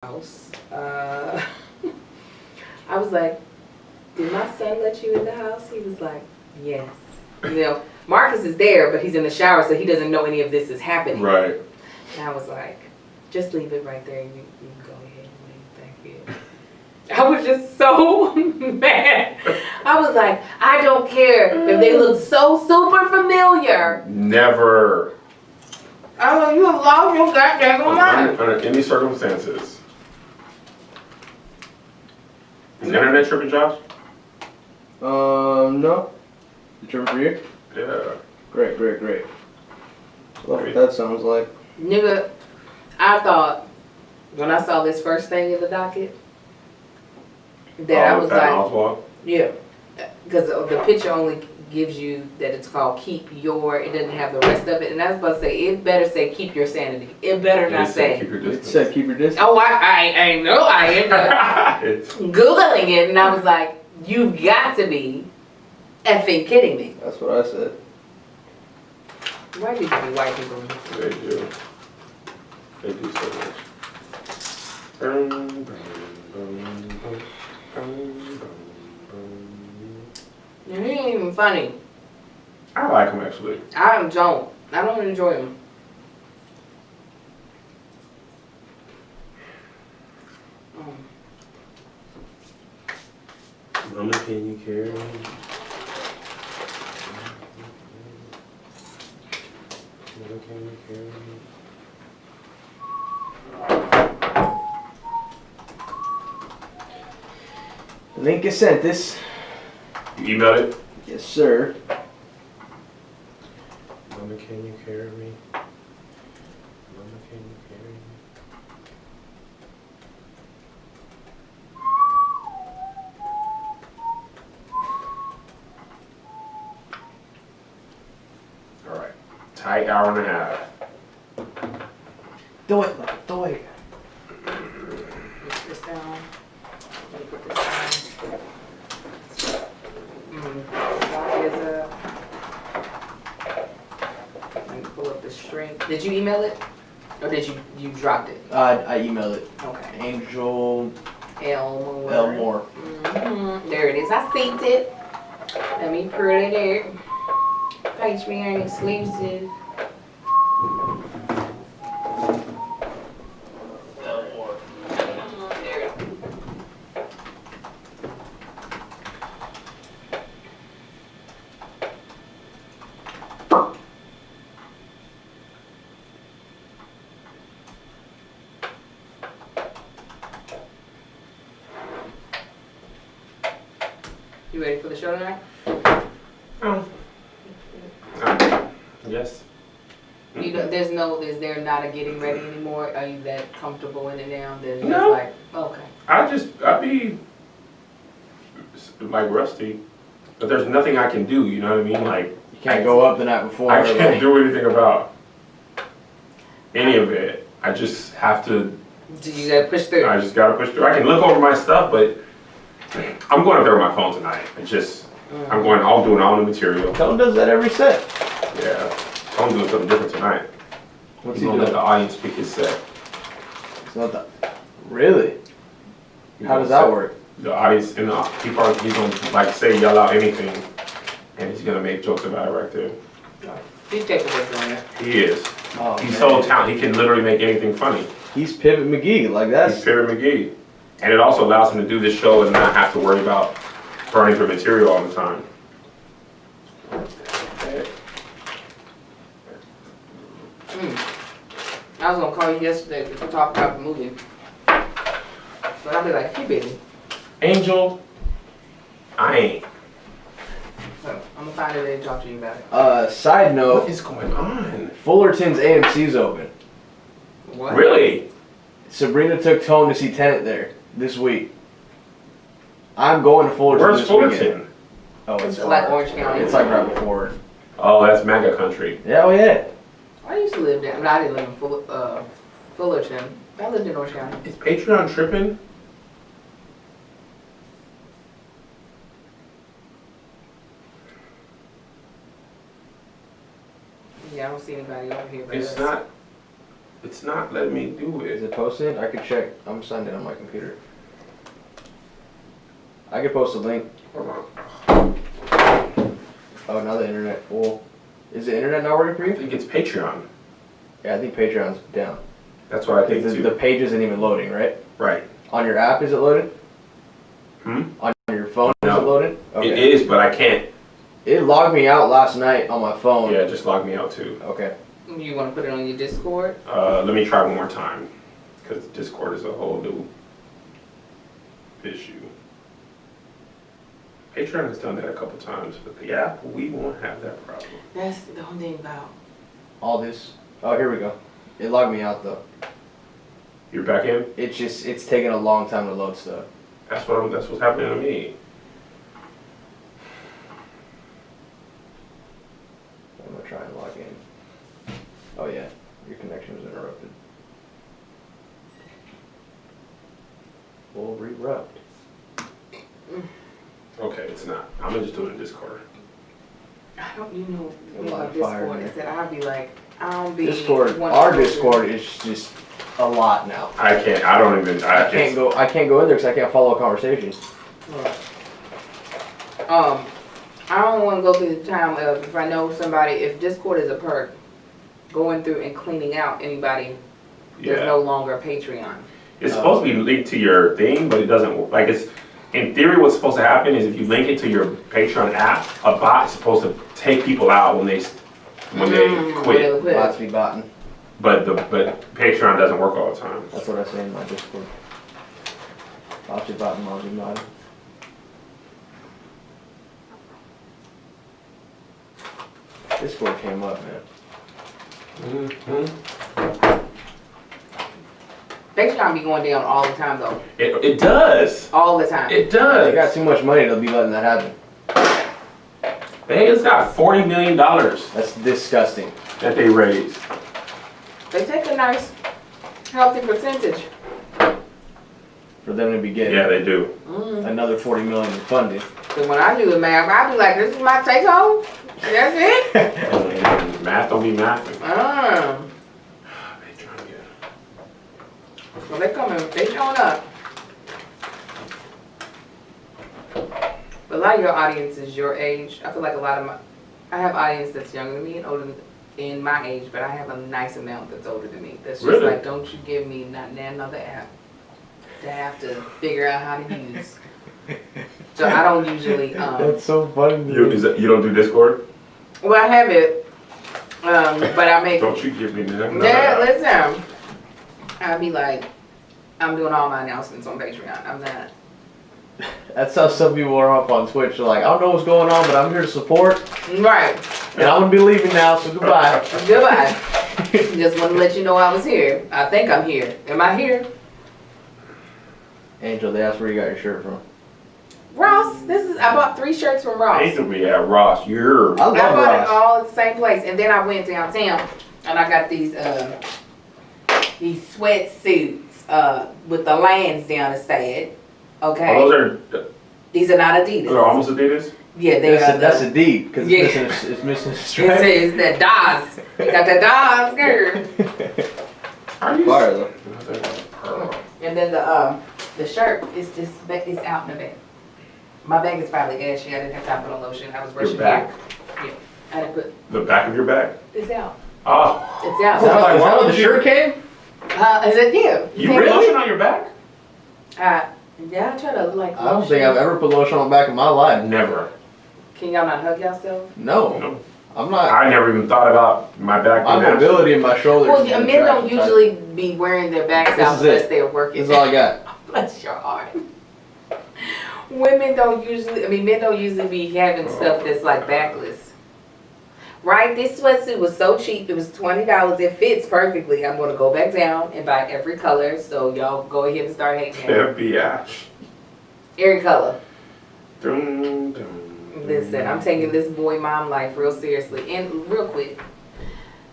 house. I was like, did my son let you in the house? He was like, yes. You know, Marcus is there, but he's in the shower, so he doesn't know any of this is happening. Right. And I was like, just leave it right there. You can go ahead and leave. Thank you. I was just so mad. I was like, I don't care if they look so super familiar. Never. I was like, you have lost your goddamn mind. Under any circumstances. Is the internet tripping, Josh? No. You tripping for you? Yeah. Great. Well, what that sounds like. Nigga, I thought when I saw this first thing in the docket that I was like, Oswald? yeah, because the picture only gives you that it's called keep your, it doesn't have the rest of it. And I was about to say, it better say keep your sanity. It better not say. Keep your distance. It said keep your distance. Oh, I know I ended up Googling it and I was like, you've got to be effing kidding me. That's what I said. Why do you be white people? They do. They do so much. He ain't even funny. I like them actually. I don't enjoy them. Mama, can you carry me? Mama, can you carry me? The link is sent this. You emailed it? Yes, sir. Mama, can you carry me? Mama, can you carry me? All right. Tight hour and a half. Do it. Put this down. Let me put this down. Let me pull up the string. Did you email it? Or did you dropped it? I emailed it. Okay. Angel Elmore. Elmore. There it is. I synced it. Let me put it there. Patreon exclusive. Elmore. There it is. You ready for the show tonight? Yes. You know, is there not a getting ready anymore? Are you that comfortable in it now? That it's No. like, okay. I'd be like rusty, but there's nothing I can do, you know what I mean? Like, You can't go up the night before. I can't do anything about any of it. I just have to, Do you gotta push through? I just gotta push through. I can look over my stuff, but I'm going up there with my phone tonight. It's just, I'm doing all the material. Tone does that every set. Yeah. I'm doing something different tonight. What's He's he gonna let doing? the audience pick his set. It's not that. Really? He's How gonna does that set work? The audience and he's gonna like say yell out anything, and he's gonna make jokes about it right there. He's capable of doing it. He is. Oh, He's man. so talented. He can literally make anything funny. He's Pivot McGee. Like He's that's. Perry McGee, and it also allows him to do this show and not have to worry about burning for material all the time. I was gonna call you yesterday to talk about the movie. But I'll be like, hey baby. Angel, I ain't. So I'm gonna find a way to talk to you about it. Side What note. is going on? Fullerton's AMC's open. What? Really? Sabrina took Tone to see Tenet there this week. I'm going to Fullerton Where's this weekend. Fullerton? Oh, it's Like far. Orange County. It's like right before. Oh, that's MAGA country. Yeah, oh yeah. I used to live there, but I didn't live in Fullerton. I lived in Orange County. Is Patreon tripping? Yeah, I don't see anybody over here but It's us. not. It's not letting me do Is it. it posted? I could check. I'm signed in on my computer. I could post a link. Hold on. Oh, now the internet. Well, is the internet not working for I you? think it's Patreon. Yeah, I think Patreon's down. That's what I think Because too. the page isn't even loading, right? Right. On your app, is it loaded? Hmm? On your phone, is No. it loaded? It is, but I can't. It logged me out last night on my phone. Yeah, just log me out too. Okay. You want to put it on your Discord? Let me try one more time, because Discord is a whole new issue. Patreon has done that a couple times, but the app, we won't have that problem. That's the whole thing about. All this. Oh, here we go. It logged me out though. You're back in? It's taking a long time to load stuff. That's what's happening to me. I'm gonna try and log in. Oh yeah, your connection was interrupted. We'll re-rupt. Okay, it's not. I'm gonna just do it in Discord. I don't, you know, A me lot on of fire Discord in is that I'll be like, I don't be. Discord. one Our person. Discord is just a lot now. I don't even, I can't go in there because I can't follow a conversation. I don't want to go through the time of if I know somebody, if Discord is a perk, going through and cleaning out anybody that's Yeah. no longer a Patreon. It's supposed to be linked to your thing, but it doesn't work. Like it's, in theory, what's supposed to happen is if you link it to your Patreon app, a bot is supposed to take people out when they quit. Bots be botting. But Patreon doesn't work all the time. That's what I say in my Discord. Bots be botting, mods be modding. Discord came up, man. Patreon be going down all the time though. It does. All the time. It does. They got too much money to be letting that happen. They just got $40 million that That's disgusting. they raised. They take a nice, healthy percentage. For them to be getting Yeah, they do. another 40 million in funding. So when I do the math, I be like, this is my take home? That's it? And math don't be mathing. Patreon, yeah. Well, they coming, they showing up. But a lot of your audience is your age. I feel like I have audience that's younger than me and older in my age, but I have a nice amount that's older than me. That's just Really? like, don't you give me not another app to have to figure out how to use. So I don't usually, That's so funny. You don't do Discord? well, I have it, but I make, Don't you give me that? yeah, listen, I'll be like, I'm doing all my announcements on Patreon. I'm not. That's how some people are up on Twitch. They're like, I don't know what's going on, but I'm here to support. Right. And I'm going to be leaving now, so goodbye. Goodbye. Just want to let you know I was here. I think I'm here. Am I here? Angel, they asked where you got your shirt from. Ross. I bought 3 shirts from Ross. Ain't to be at Ross. You're. I love I bought it Ross. all at the same place, and then I went downtown and I got these sweatsuits with the lands down the side. Okay. Oh, those These are not Adidas. are almost Adidas? Yeah, they are. That's a D, because Yeah. it's missing a It stripe. says that DOS. You got that DOS, girl. Are you? Fire, though. Pearl. And then the shirt is it's out in the back. My bag is probably ashy. I didn't have time to put on lotion. I was rushing. Your back? Here. Yeah. I had to put The back of your back? this out. Oh. It's out. Is that where the shirt came? Is it you? You put lotion on your back? Yeah, I try to like. I don't think I've ever put lotion on the back of my life. Never. Can y'all not hug yourself? No. No. I'm not. I never even thought about my back. My being mobility in my shoulders. Well, is men attractive don't type. usually be wearing their backs This out is unless it. they're working. This is all I got. Bless your heart. Men don't usually be having stuff that's like backless. Right? This sweatsuit was so cheap. It was $20. It fits perfectly. I'm going to go back down and buy every color. So y'all go ahead and start hating. Can't be ash. Every color. Dun, dun, Listen, I'm taking this boy mom life real seriously. And real quick,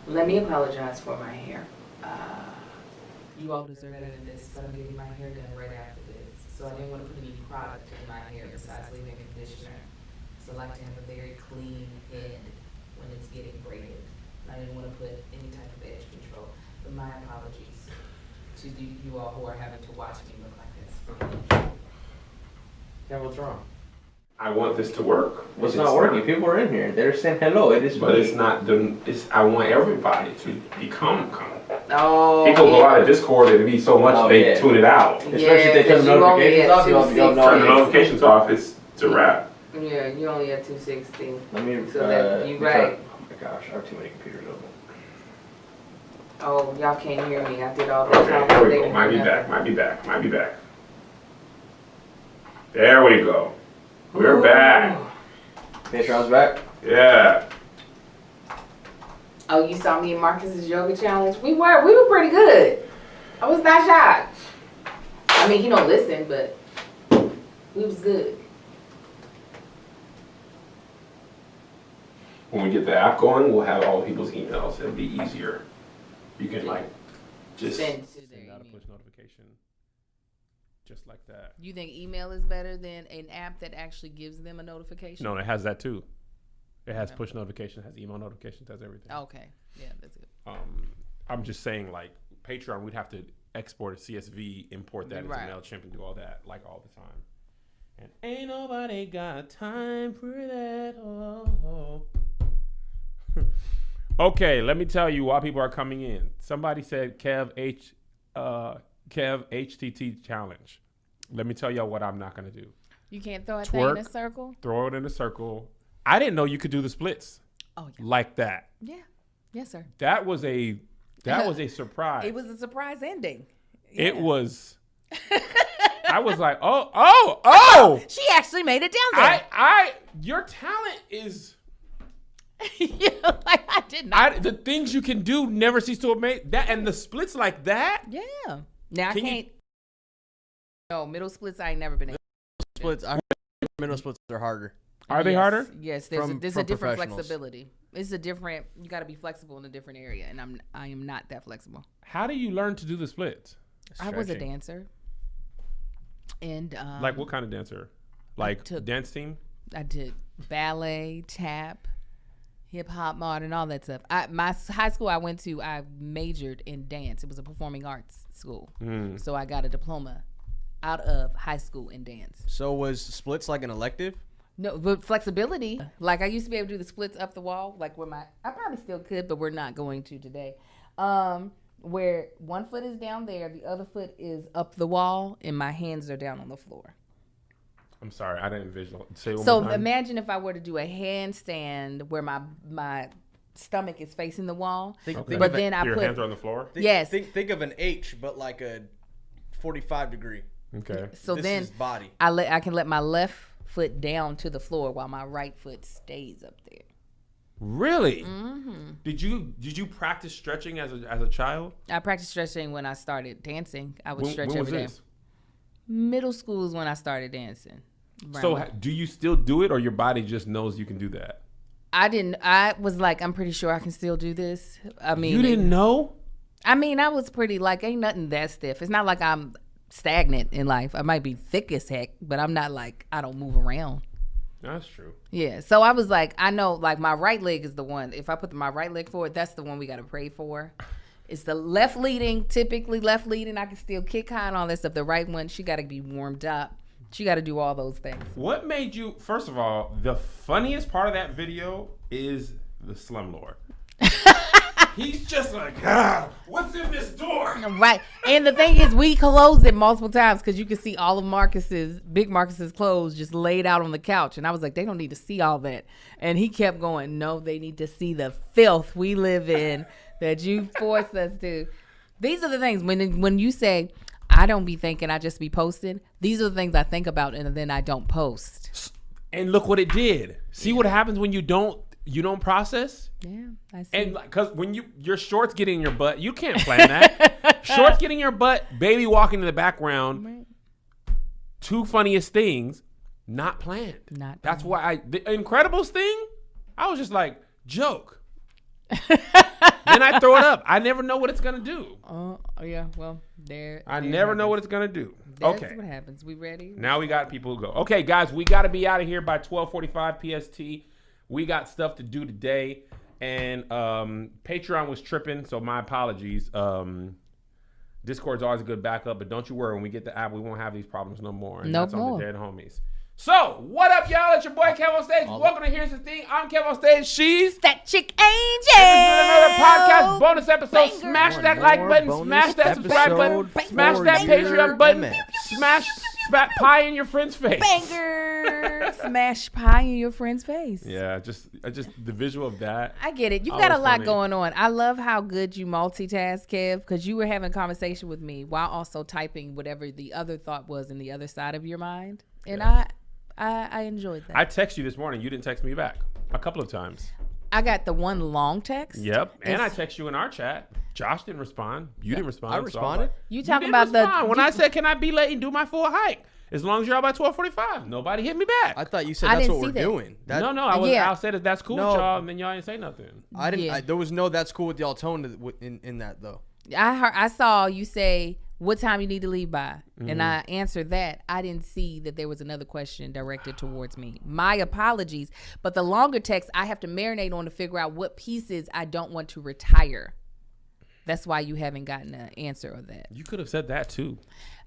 let me apologize for my hair. You all deserve better than this, so I'm getting my hair done right after this. So I didn't want to put any product in my hair besides leave-in conditioner. So I like to have a very clean head when it's getting braided. I didn't want to put any type of edge control. My apologies to you all who are having to watch me look like this. Yeah, what's wrong? I want this to work. It's not working. People are in here. They're saying hello. It is. But it's not the. It's. I want everybody to become. Oh. People go out of Discord and it be so much they tune it out. Especially if they turn the notifications off. You don't know. Turn the notifications off. It's a wrap. Yeah, you only have 260. Let me. So that you right. Oh my gosh, I have too many computers open. Oh, y'all can't hear me. I did all that. Okay, there we go. Might be back. There we go. We're back. Patron's back? Yeah. Oh, you saw me in Marcus's yoga challenge? We were pretty good. I was not shocked. I mean, he don't listen, but we was good. When we get the app going, we'll have all the people's emails. It'll be easier. You can just send out a push notification, just like that. You think email is better than an app that actually gives them a notification? No, it has that too. It has push notifications, has email notifications, has everything. Okay, yeah, that's good. I'm just saying, like Patreon, we'd have to export a CSV, import that into MailChimp, and do all that all the time. And ain't nobody got time for that. Oh. Okay, let me tell you why people are coming in. Somebody said Kev HTT challenge. Let me tell y'all what I'm not gonna do. You can't throw a thing in a circle? Throw it in a circle. I didn't know you could do the splits. Oh, yeah. Like that. Yeah. Yes, sir. That was a surprise. It was a surprise ending. Yeah. It was. I was like, oh. She actually made it down there. Your talent is. Like I did not. The things you can do never cease to amaze. That and the splits like that. Yeah. Now I can't. No, middle splits. I ain't never been able. Splits. I heard middle splits are harder. Are they harder? Yes. There's a different flexibility. It's a different. You got to be flexible in a different area, and I am not that flexible. How do you learn to do the splits? I was a dancer. And like what kind of dancer? Like dance team? I did ballet, tap, hip hop, modern, all that stuff. My high school I went to, I majored in dance. It was a performing arts school, so I got a diploma out of high school in dance. So was splits like an elective? No, but flexibility. Like I used to be able to do the splits up the wall, like I probably still could, but we're not going to today. Where one foot is down there, the other foot is up the wall, and my hands are down on the floor. I'm sorry, I didn't visualize. Say one so more time. Imagine if I were to do a handstand where my stomach is facing the wall, but then your hands are on the floor. Yes. Think of an H, but like a 45 degree. Okay. So this then is body. I can let my left foot down to the floor while my right foot stays up there. Really? Mm-hmm. Did you practice stretching as a child? I practiced stretching when I started dancing. I would stretch when every day. this? Middle school is when I started dancing. So do you still do it, or your body just knows you can do that? I was like, I'm pretty sure I can still do this. I mean, you didn't know? I mean, I was pretty ain't nothing that stiff. It's not like I'm stagnant in life. I might be thick as heck, but I'm not like I don't move around. That's true. Yeah. So I was like, I know, like my right leg is the one. If I put my right leg forward, that's the one we got to pray for. It's the left leading, typically left leading. I can still kick high and all that stuff. The right one, she got to be warmed up. She got to do all those things. What made you, first of all, the funniest part of that video is the slumlord. He's just like, what's in this door? Right. And the thing is, we closed it multiple times because you could see all of Big Marcus's clothes just laid out on the couch. And I was like, they don't need to see all that. And he kept going, no, they need to see the filth we live in that you forced us to. These are the things, when you say, I don't be thinking, I just be posting, these are the things I think about and then I don't post. And look what it did. See what happens when you don't process? Yeah, I see. And because when your shorts get in your butt, you can't plan that. Shorts getting in your butt, baby walking in the background. Right. Two funniest things, not planned. That's why the Incredibles thing, I was just like, joke. Then I throw it up. I never know what it's gonna do. Oh yeah, well I never know what it's gonna do. That's okay. What happens? We ready? Now we got people who go. Okay, guys, we got to be out of here by 12:45 PST. We got stuff to do today. And Patreon was tripping, so my apologies. Discord's always a good backup, but don't you worry. When we get the app, we won't have these problems no more. And that's on the dead homies. So, what up, y'all? It's your boy, Kev on Stage. Welcome to Here's the Thing. I'm Kev on Stage. She's that chick Angel. And this is another podcast bonus episode. Smash that like button. Smash that subscribe button. Smash that Patreon button. Smash pie in your friend's face. Banger. Smash pie in your friend's face. Yeah, just the visual of that. I get it. You've got a lot going on. I love how good you multitask, Kev, because you were having a conversation with me while also typing whatever the other thought was in the other side of your mind. And I enjoyed that. I texted you this morning. You didn't text me back a couple of times. I got the one long text. Yep. And I texted you in our chat. Josh didn't respond. You didn't respond. I responded. You talking about when I said, can I be late and do my full hike? As long as you're out by 12:45. Nobody hit me back. I thought you said that's what we're doing. No. I said that's cool with y'all, and then y'all didn't say nothing. I didn't. There was no that's cool with y'all tone in that, though. I saw you say what time you need to leave by, and I answered that. I didn't see that there was another question directed towards me. My apologies, but the longer text I have to marinate on to figure out what pieces I don't want to retire. That's why you haven't gotten an answer of that. You could have said that too.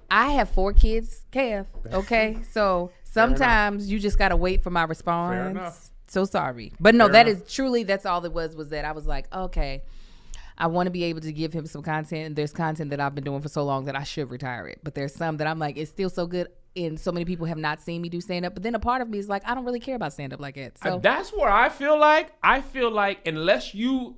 I have 4 kids, Kev. Okay, so sometimes you just gotta wait for my response. Fair enough. So sorry, but no, that's all it was that I was like, okay. I want to be able to give him some content. There's content that I've been doing for so long that I should retire it. But there's some that I'm like, it's still so good. And so many people have not seen me do stand-up. But then a part of me is like, I don't really care about stand-up like that. So that's where I feel like unless you,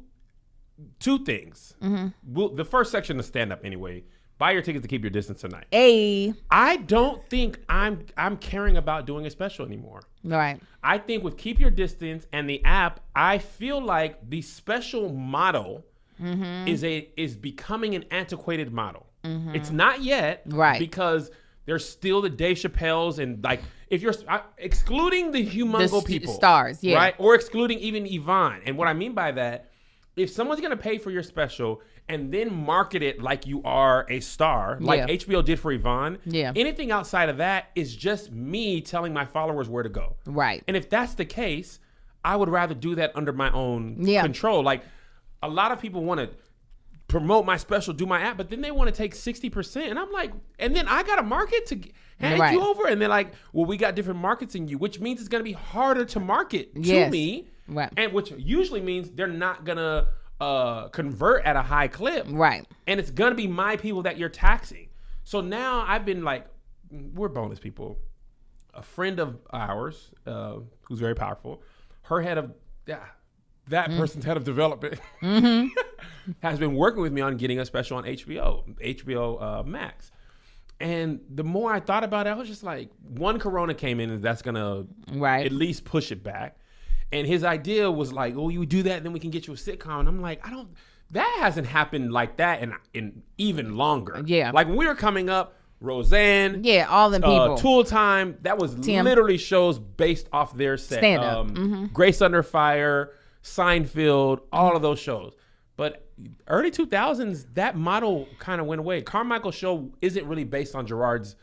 2 things. The first section of stand-up anyway. Buy your tickets to Keep Your Distance tonight. Hey. I don't think I'm caring about doing a special anymore. Right. I think with Keep Your Distance and the app, I feel like the special model is becoming an antiquated model. It's not yet, right? Because there's still the Dave Chappelle's and like if you're excluding the humongo people, stars, yeah, right, or excluding even Yvonne. And what I mean by that, if someone's gonna pay for your special and then market it like you are a star, like HBO did for Yvonne, anything outside of that is just me telling my followers where to go, right? And if that's the case, I would rather do that under my own control, like. A lot of people want to promote my special, do my app, but then they want to take 60%. And I'm like, and then I got a market to hand you over. And they're like, well, we got different markets in you, which means it's going to be harder to market to me. Right. And which usually means they're not going to convert at a high clip. Right. And it's going to be my people that you're taxing. So now I've been like, we're bonus people. A friend of ours, who's very powerful, her head of... That person's head of development has been working with me on getting a special on HBO Max. And the more I thought about it, I was just like, one Corona came in and that's going to at least push it back. And his idea was like, oh, you do that, and then we can get you a sitcom. And I'm like, that hasn't happened like that in even longer. Yeah. Like when we were coming up, Roseanne. Yeah, all them people. Tool Time. That was literally shows based off their set. Stand up. Grace Under Fire. Seinfeld, all of those shows. But early 2000s, that model kind of went away. Carmichael's show isn't really based on Gerard's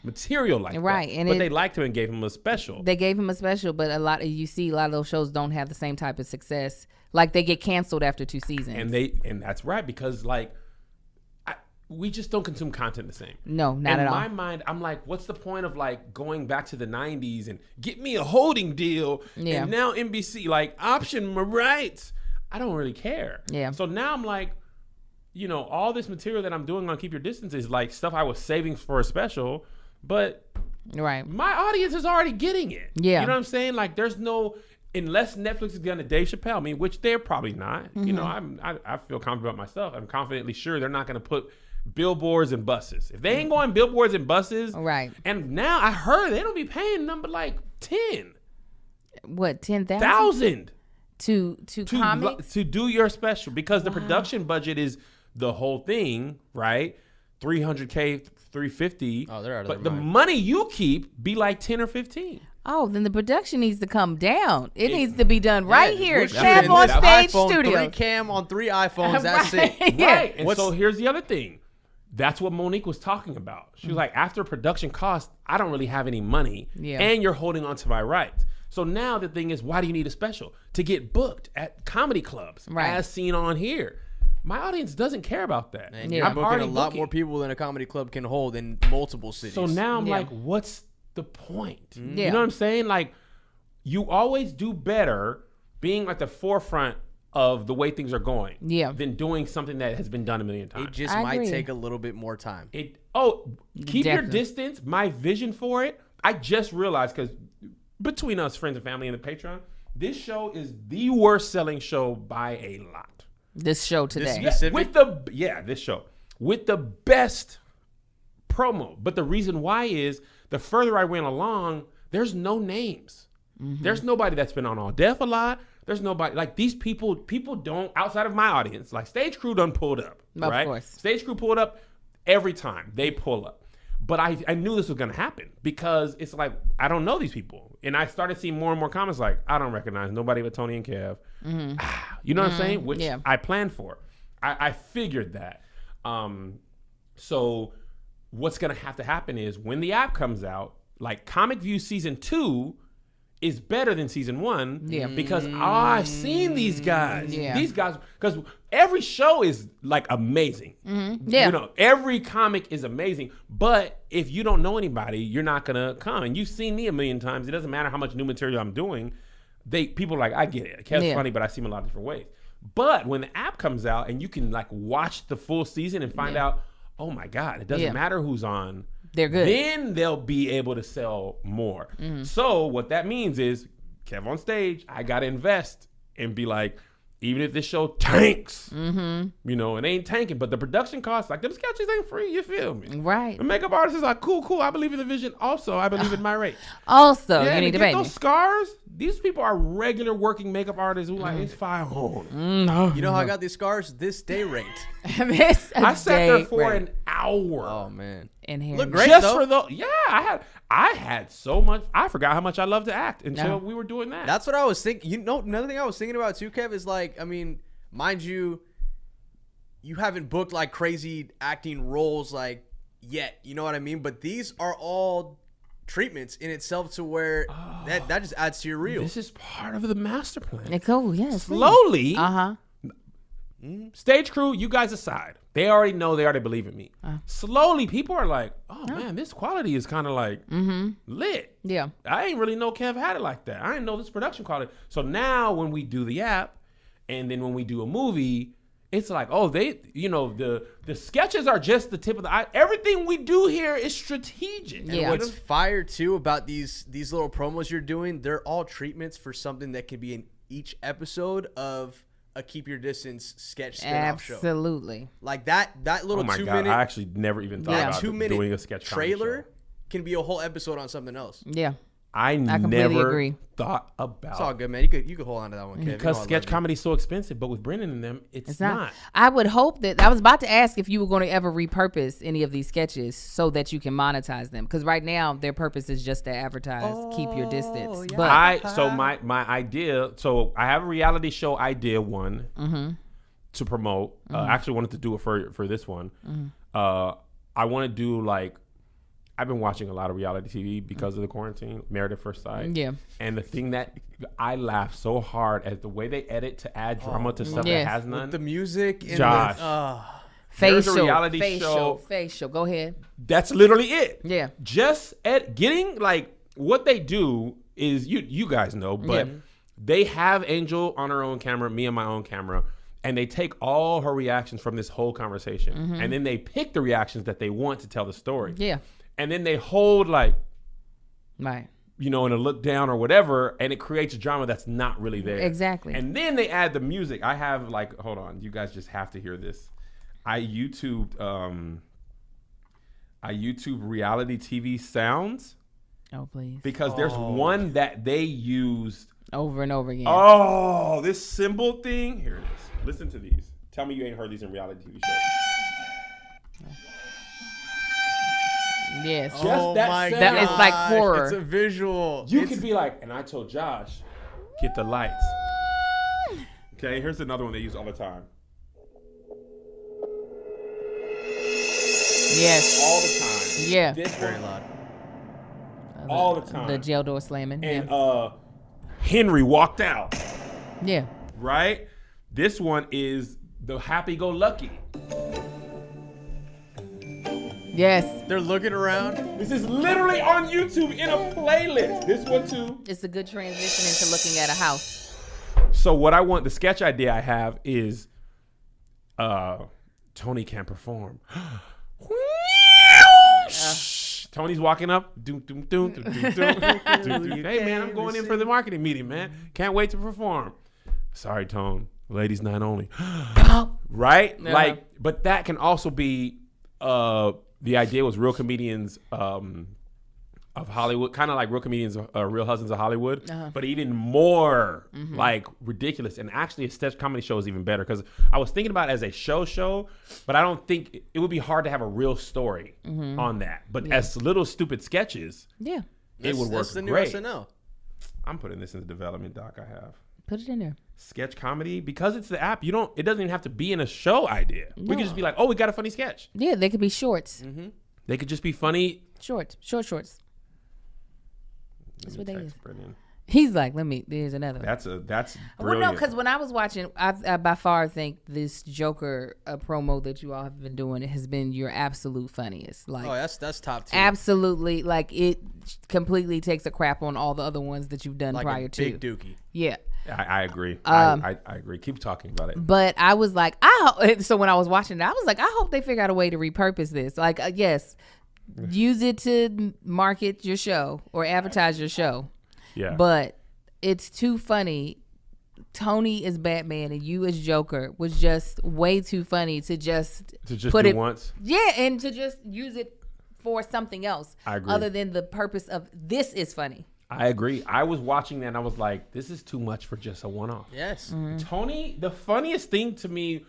material like that. And but they liked him and gave him a special. They gave him a special, but a lot of those shows don't have the same type of success. Like they get canceled after 2 seasons. And that's right, because like we just don't consume content the same. No, not at all. In my mind, I'm like, what's the point of like going back to the 90s and get me a holding deal and now NBC, like option my rights. I don't really care. Yeah. So now I'm like, all this material that I'm doing on Keep Your Distance is like stuff I was saving for a special, but my audience is already getting it. Yeah. You know what I'm saying? Like there's no... Unless Netflix is going to Dave Chappelle, which they're probably not. I feel confident about myself. I'm confidently sure they're not going to put billboards and buses. If they ain't going billboards and buses, and now I heard they don't be paying them but like 10. What, 10,000? 1,000 to comics to do your special, because the production budget is the whole thing, right? $300K, $350. Oh, they're out of their mind. But the money you keep be like 10 or 15. Oh, then the production needs to come down. It needs to be done right here. Kev on Stage Studio. 3 cam on 3 iPhones. That's it. Right. And so here's the other thing. That's what Monique was talking about. She was like, after production costs, I don't really have any money. Yeah. And you're holding on to my rights. So now the thing is, why do you need a special? To get booked at comedy clubs, as seen on here. My audience doesn't care about that. And you're booking a lot more people than a comedy club can hold in multiple cities. So now I'm like, what's the point? You know what I'm saying? Like, you always do better being at the forefront of the way things are going than doing something that has been done a million times. It just might take a little bit more time. Keep your distance. My vision for it, I just realized, because between us, friends and family, and the Patreon, this show is the worst selling show by a lot. This show today. This show. With the best promo. But the reason why is, the further I went along, there's no names. There's nobody that's been on All Def a lot. There's nobody, like, these people don't, outside of my audience, like Stage Crew done pulled up, right? Of course. Stage Crew pulled up every time. They pull up. But I knew this was going to happen, because it's like, I don't know these people. And I started seeing more and more comments like, I don't recognize nobody but Tony and Kev. You know what I'm saying? Which I planned for. I figured that. So what's going to have to happen is, when the app comes out, like Comic View Season 2 is better than Season 1 because I've seen these guys. These guys, because every show is like amazing. You know, every comic is amazing. But if you don't know anybody, you're not gonna come. And you've seen me a million times. It doesn't matter how much new material I'm doing. People are like, I get it. Kev's funny, but I see him a lot of different ways. But when the app comes out and you can like watch the full season and find out, oh my God, it doesn't matter who's on. They're good. Then they'll be able to sell more. So what that means is, Kev on stage, I got to invest and be like, even if this show tanks, you know, it ain't tanking, but the production costs, like, them sketches ain't free, you feel me? Right. The makeup artist is like, cool, I believe in the vision. Also, I believe in my rate. Also, you need to get pay those scars. These people are regular working makeup artists who like, it's $500. You know how I got these scars? This day rate. I sat there for an hour. Oh, man. Look great, just though. for the I had so much. I forgot how much I love to act until we were doing that. That's what I was thinking. You know, another thing I was thinking about too, Kev, is like, I mean, mind you, you haven't booked like crazy acting roles like yet. You know what I mean? But these are all treatments in itself to where that just adds to your reel. This is part of the master plan. Slowly. Stage Crew, you guys aside. They already know, they already believe in me. Slowly, people are like, oh man, this quality is kind of like lit. Yeah. I ain't really know Kev had it like that. I didn't know this production quality. So now when we do the app, and then when we do a movie, it's like, oh, they, you know, the sketches are just the tip of the eye. Everything we do here is strategic. And what's fire too about these little promos you're doing, they're all treatments for something that could be in each episode of a Keep Your Distance sketch spin-off show. Absolutely. Like that little 2 minute. I actually never even thought about 2 minute doing a sketch trailer can be a whole episode on something else. Yeah. I completely agree. thought about. It's all good, man. You could hold on to that one, Kev. Because sketch comedy is so expensive, but with Brennan and them, it's not. I would hope that, I was about to ask if you were going to ever repurpose any of these sketches so that you can monetize them. Because right now, their purpose is just to advertise, Keep Your Distance. Yeah. But my idea, so I have a reality show idea one to promote. I actually wanted to do it for this one. I want to do like, I've been watching a lot of reality TV because of the quarantine, Married at First Sight. Yeah. And the thing that I laugh so hard at the way they edit to add drama to stuff that has none. With the music and Josh. There's a reality show. Facial. Go ahead. That's literally it. Yeah. Just getting like what they do is you guys know, but they have Angel on her own camera, me on my own camera. And they take all her reactions from this whole conversation. And then they pick the reactions that they want to tell the story. Yeah. And then they hold like, you know, in a look down or whatever, and it creates a drama that's not really there. Exactly. And then they add the music. I have like, hold on, you guys just have to hear this. I YouTubed reality TV sounds. Oh, please. Because there's one that they used over and over again. Oh, this symbol thing. Here it is. Listen to these. Tell me you ain't heard these in reality TV shows. Yes. Oh my God. It's like horror. It's a visual. You could be like, and I told Josh, get the lights. Okay, here's another one they use all the time. Yes. All the time. Yeah. This very loud. All the time. The jail door slamming. And Henry walked out. Yeah. Right? This one is the happy-go-lucky. Yes. They're looking around. This is literally on YouTube in a playlist. This one too. It's a good transition into looking at a house. So what I want, the sketch idea I have is Tony can't perform. Tony's walking up. Doom, doom, doom, doom, doom, doom, doom, doom. Hey man, I'm going in for the marketing meeting, man. Can't wait to perform. Sorry, Tone. Ladies night only. Right? Yeah. Like, but that can also be the idea was real comedians of Hollywood, kind of like real comedians, Real Husbands of Hollywood, but even more like ridiculous. And actually, a sketch comedy show is even better because I was thinking about it as a show, but I don't think it would be hard to have a real story on that. But as little stupid sketches, it would work That's the new great. SNL. I'm putting this in the development doc I have. Put it in there. Sketch comedy, because it's the app, it doesn't even have to be in a show idea. We could just be like, oh, we got a funny sketch. Yeah, they could be shorts. They could just be funny. Shorts. Shorts. That's what they Text is. Brendan. He's like, there's another one. That's brilliant. Well, no, because when I was watching, I by far think this Joker promo that you all have been doing has been your absolute funniest. Like, Oh, that's top 2. absolutely, like it completely takes a crap on all the other ones that you've done Like prior a to. big dookie. Yeah. I agree. I agree. Keep talking about it. But I was like, so when I was watching it, I was like, I hope they figure out a way to repurpose this. Like, yes, use it to market your show or advertise your show. Yeah. But it's too funny. Tony as Batman and you as Joker was just way too funny to just put do it once. Yeah, and to just use it for something else. I agree. Other than the purpose of this is funny. I agree. I was watching that and I was like, this is too much for just a one-off. Yes. Tony, the funniest thing to me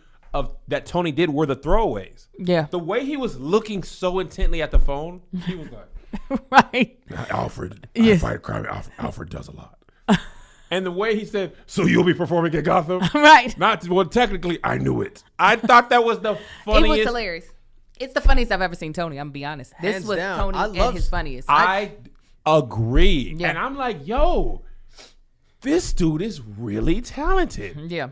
that Tony did were the throwaways. Yeah. The way he was looking so intently at the phone, he was like, Right. Alfred, Yes. I fight crime. Alfred does a lot. And the way he said, so you'll be performing at Gotham? Right. Well, technically, I knew it. I thought that was the funniest. It was hilarious. It's the funniest I've ever seen Tony. I'm gonna be honest. This Hands was down. Tony I at love- his funniest. I agree. Yeah. And I'm like, yo, this dude is really talented. yeah.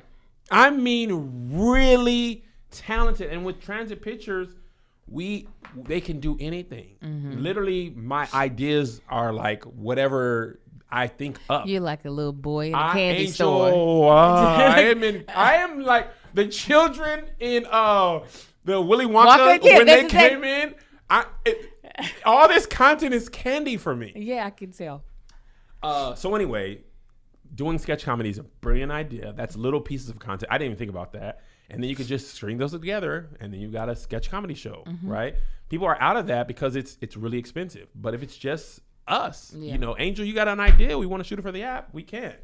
I mean, really talented. And with Transit Pictures, they can do anything. Literally, my ideas are like whatever I think up. You're like a little boy in a I candy ain't store. so- I am like the children in the Willy Wonka Yeah, when they that's came in. All this content is candy for me. Yeah, I can tell. So anyway, doing sketch comedy is a brilliant idea. That's little pieces of content. I didn't even think about that. And then you could just string those together, and then you got a sketch comedy show, right? People are out of that because it's really expensive. But if it's just us, Angel, you got an idea? We want to shoot it for the app. We can.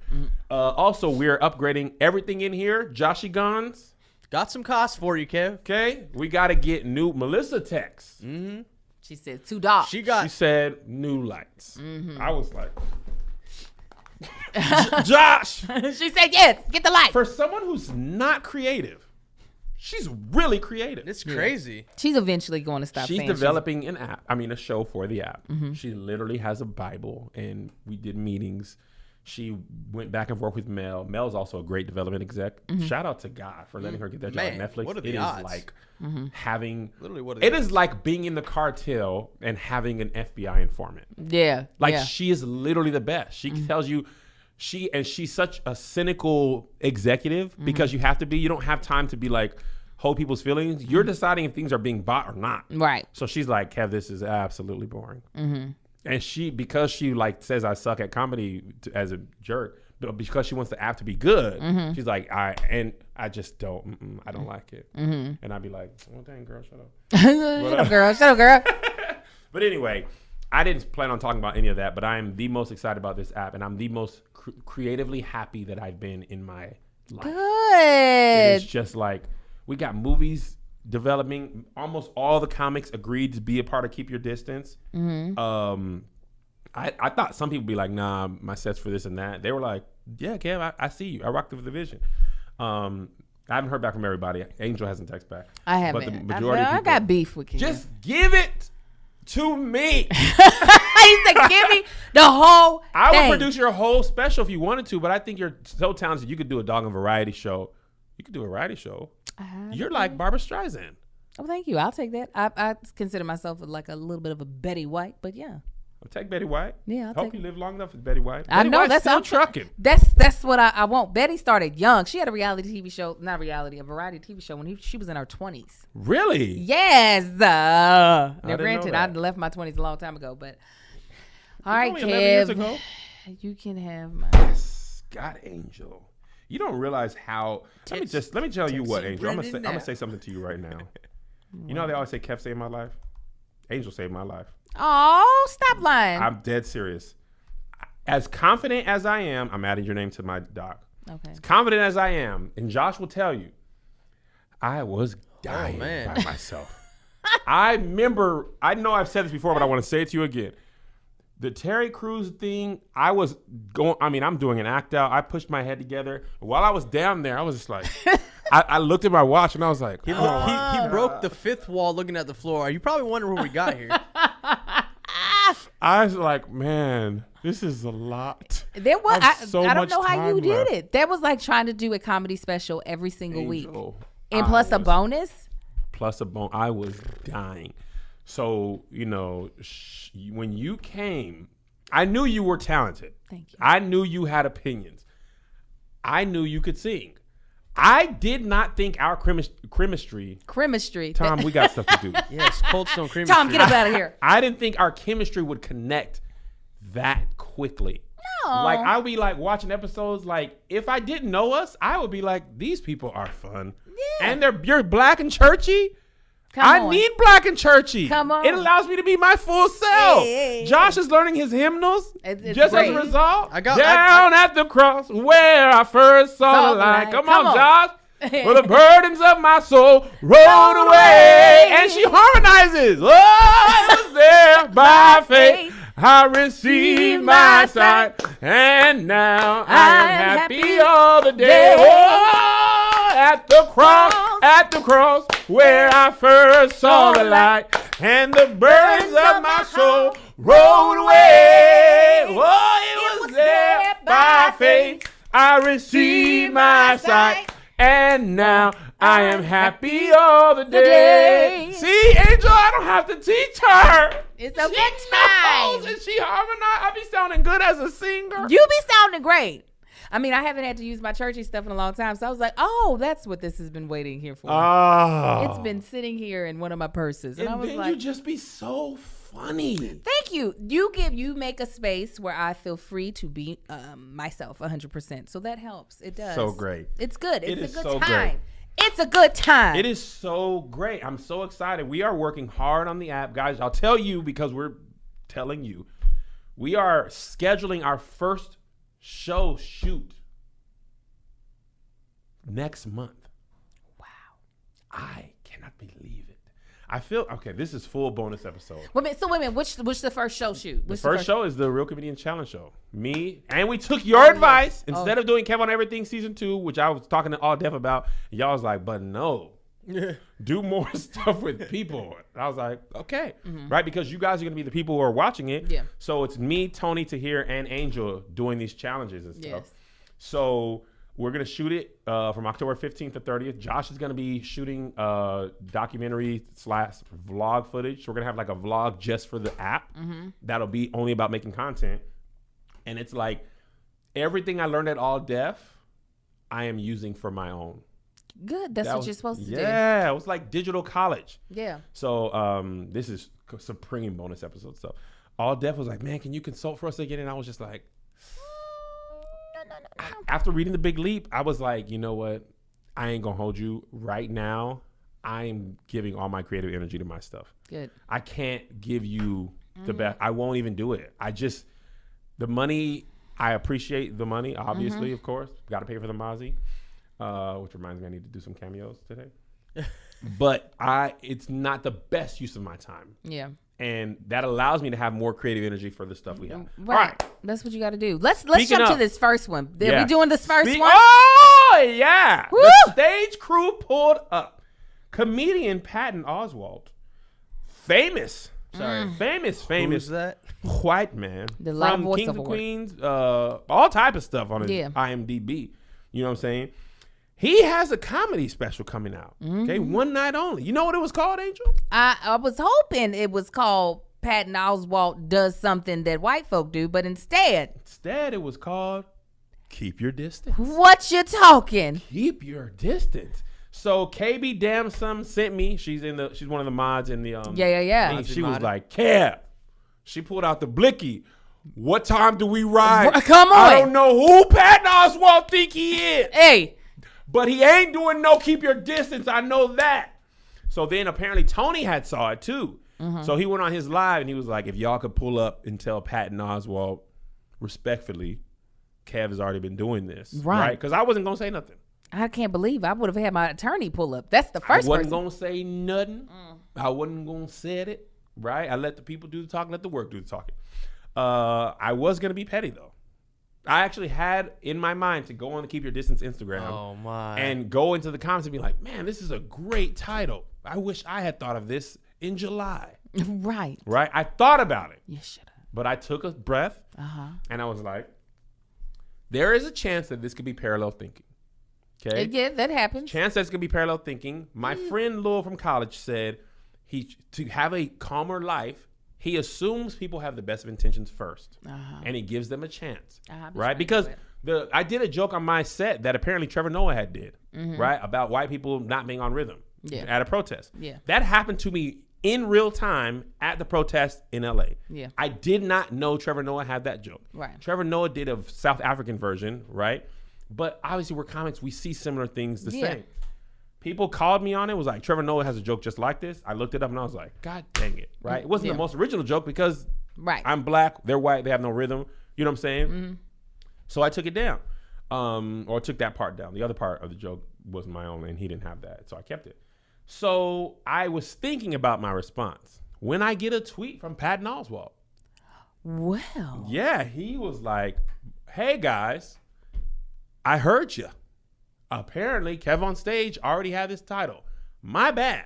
Also, we're upgrading everything in here. Joshy Guns. Got some costs for you, Kev. Okay, we got to get new. Melissa texts. She said $2. She got She said new lights. I was like, Josh. She said yes. Get the light. For someone who's not creative, she's really creative. It's crazy. She's eventually going to stop. She's saying developing an app. I mean, a show for the app. She literally has a Bible, and we did meetings. She went back and forth with Mel. Mel's also a great development exec. Shout out to God for letting her get that job Man, at Netflix. what are the It is odds? like having. Literally, what are the It odds? is like being in the cartel and having an FBI informant. Yeah. Like yeah. she is literally the best. She tells you, she's such a cynical executive because you have to be. You don't have time to be like hold people's feelings. You're deciding if things are being bought or not. Right. So she's like, Kev, this is absolutely boring. And because she like says I suck at comedy as a jerk, but because she wants the app to be good, she's like, I just don't. I don't like it. And I'd be like, well, dang, girl, shut up. Shut up, girl. Shut up, girl. But anyway, I didn't plan on talking about any of that, but I am the most excited about this app, and I'm the most creatively happy that I've been in my life. Good. It's just like we got movies developing. Almost all the comics agreed to be a part of Keep Your Distance. I thought some people would be like, nah, my set's for this and that. They were like, yeah, Kev, I see you. I rock the vision. I haven't heard back from everybody. Angel hasn't texted back. I haven't. But the majority of I people, got beef with you. just give it to me. He said, give me the whole I thing. would produce your whole special if you wanted to, but I think you're so talented. You could do a doggone variety show. You could do a variety show. You're like Barbara Streisand. Oh, thank you. I'll take that. I consider myself like a little bit of a Betty White, but yeah. I'll take Betty White. Yeah, I'll Hope take you it. live long enough with Betty White. I Betty know White's that's still I'm trucking. That's what I want. Betty started young. She had a reality TV show, not reality, a variety TV show when she was in her 20s. Really? Yes. Now, didn't know granted, that. I left my 20s a long time ago, but all right, Only 11 years ago. Kev, you can have my. God, Angel. You don't realize how. Let me tell you what, Angel. I'm gonna say something to you right now. You know how they always say Kev saved my life? Angel saved my life. Oh, stop lying. I'm dead serious. As confident as I am, I'm adding your name to my doc. Okay. As confident as I am, and Josh will tell you, I was dying man. by myself. I remember, I know I've said this before, but I want to say it to you again. The Terry Crews thing, I'm doing an act out. I pushed my head together. While I was down there, I was just like, I looked at my watch and I was like, He broke the fifth wall looking at the floor. You probably wondering where we got here. I was like, man, this is a lot. There was I have so I don't much know how you time did left. it. That was like trying to do a comedy special every single week. Angel, And plus a bonus. Plus a bone. I was dying. So, when you came, I knew you were talented. Thank you. I knew you had opinions. I knew you could sing. I did not think our chemistry. Tom, we got stuff to do. Yes, Cold Stone Cream. Tom, get up out of here. I didn't think our chemistry would connect that quickly. No. Like, I would be like watching episodes. Like, if I didn't know us, I would be like, these people are fun. Yeah. And you're black and churchy. Come I on. need black and churchy. Come on. It allows me to be my full self. Hey. Josh is learning his hymnals. It's just great. as a result. Down Down at the cross where I first saw the light. Come on, Josh. For the burdens of my soul rolled away. And she harmonizes. Oh, I was there by faith. I received my sight. And now I am happy all the day. Oh, at the cross, where I first saw the light. And the burdens of my soul rolled away. Oh, it was there by faith. I received my sight. And now I am happy all the day. See, Angel, I don't have to teach her. It's a She good knows time. and she harmonized. I be sounding good as a singer. You be sounding great. I mean, I haven't had to use my churchy stuff in a long time, so I was like, "Oh, that's what this has been waiting here for." Oh. It's been sitting here in one of my purses, and I was then like, you just be so funny. "Thank you. You make a space where I feel free to be myself 100%. So that helps. It does. So great. It's good. It It's is a good so time. great. It's a good time. It is so great. I'm so excited. We are working hard on the app, guys. I'll tell you because we're telling you. We are scheduling our first show shoot next month. Wow. I cannot believe it. I feel okay. This is full bonus episode. Wait a minute. Which the first show shoot? The first show is the Real Comedian Challenge show. Me, and we took your advice. yes. Instead of doing Kev on Everything season 2, which I was talking to All Def about, y'all was like, but no, do more stuff with people. And I was like, okay, right? Because you guys are going to be the people who are watching it. Yeah. So it's me, Tony, Tahir, and Angel doing these challenges and stuff. Yes. So we're going to shoot it from October 15th to 30th. Josh is going to be shooting documentary / vlog footage. So we're going to have like a vlog just for the app. That'll be only about making content. And it's like everything I learned at All Def, I am using for my own. Good. That's what you're supposed to do. Yeah, it was like digital college. Yeah. So this is supreme bonus episode. So All Def was like, man, can you consult for us again? And I was just like, after reading The Big Leap, I was like, you know what? I ain't gonna hold you right now. I'm giving all my creative energy to my stuff. Good. I can't give you the best. I won't even do it. The money, I appreciate the money, obviously, of course. Got to pay for the Mozzie, which reminds me I need to do some cameos today. But it's not the best use of my time. Yeah. And that allows me to have more creative energy for the stuff we have. Right. All right. That's what you got to do. Let's Speaking jump to of- this first one. Are Yeah. we doing this first one? Oh, yeah. Woo! The stage crew pulled up. Comedian Patton Oswalt, famous Sorry. Famous Who's that? white man The lot of from voice Kings of of Award. Queens, all type of stuff on his Yeah. IMDb. You know what I'm saying? He has a comedy special coming out. Okay, Mm-hmm. one night only. You know what it was called, Angel? I was hoping it was called Patton Oswalt Does Something That White Folk Do, but instead, Instead, it was called Keep Your Distance. what you talking? Keep your distance. So KB Damsum sent me. She's one of the mods in the Yeah. thing. Mods She and was modded. like, Kev. She pulled out the blicky. What time do we ride? Come on. I don't know who Patton Oswalt think he is, Hey, but he ain't doing no keep your distance. I know that. So then apparently Tony had saw it too. So he went on his live and he was like, if y'all could pull up and tell Patton Oswalt respectfully, Kev has already been doing this. Right. Because I wasn't going to say nothing. I can't believe I would have had my attorney pull up. That's the first I wasn't person. going to say nothing. I wasn't going to say it. Right? I let the people do the talking, let the work do the talking. I was going to be petty though. I actually had in my mind to go on the Keep Your Distance Instagram Oh my. and go into the comments and be like, man, this is a great title. I wish I had thought of this in July. Right. Right? I thought about it, You should have. but I took a breath and I was like, there is a chance that this could be parallel thinking. Okay? Yeah, that happens. Chance that's gonna be parallel thinking. My friend Lowell from college said to have a calmer life, he assumes people have the best of intentions first, and he gives them a chance, right? Because I did a joke on my set that apparently Trevor Noah had did, right, about white people not being on rhythm at a protest. Yeah. That happened to me in real time at the protest in LA. Yeah. I did not know Trevor Noah had that joke. Right. Trevor Noah did a South African version, right? But obviously we're comics, we see similar things the same. People called me on it, was like, Trevor Noah has a joke just like this. I looked it up and I was like, God dang it, right? It wasn't the most original joke because I'm black, they're white, they have no rhythm. You know what I'm saying? So I took it down, or took that part down. The other part of the joke was my own and he didn't have that, so I kept it. So I was thinking about my response when I get a tweet from Patton Oswalt. Well. Yeah, he was like, hey guys, I heard you. Apparently, Kev on Stage already had this title. My bad.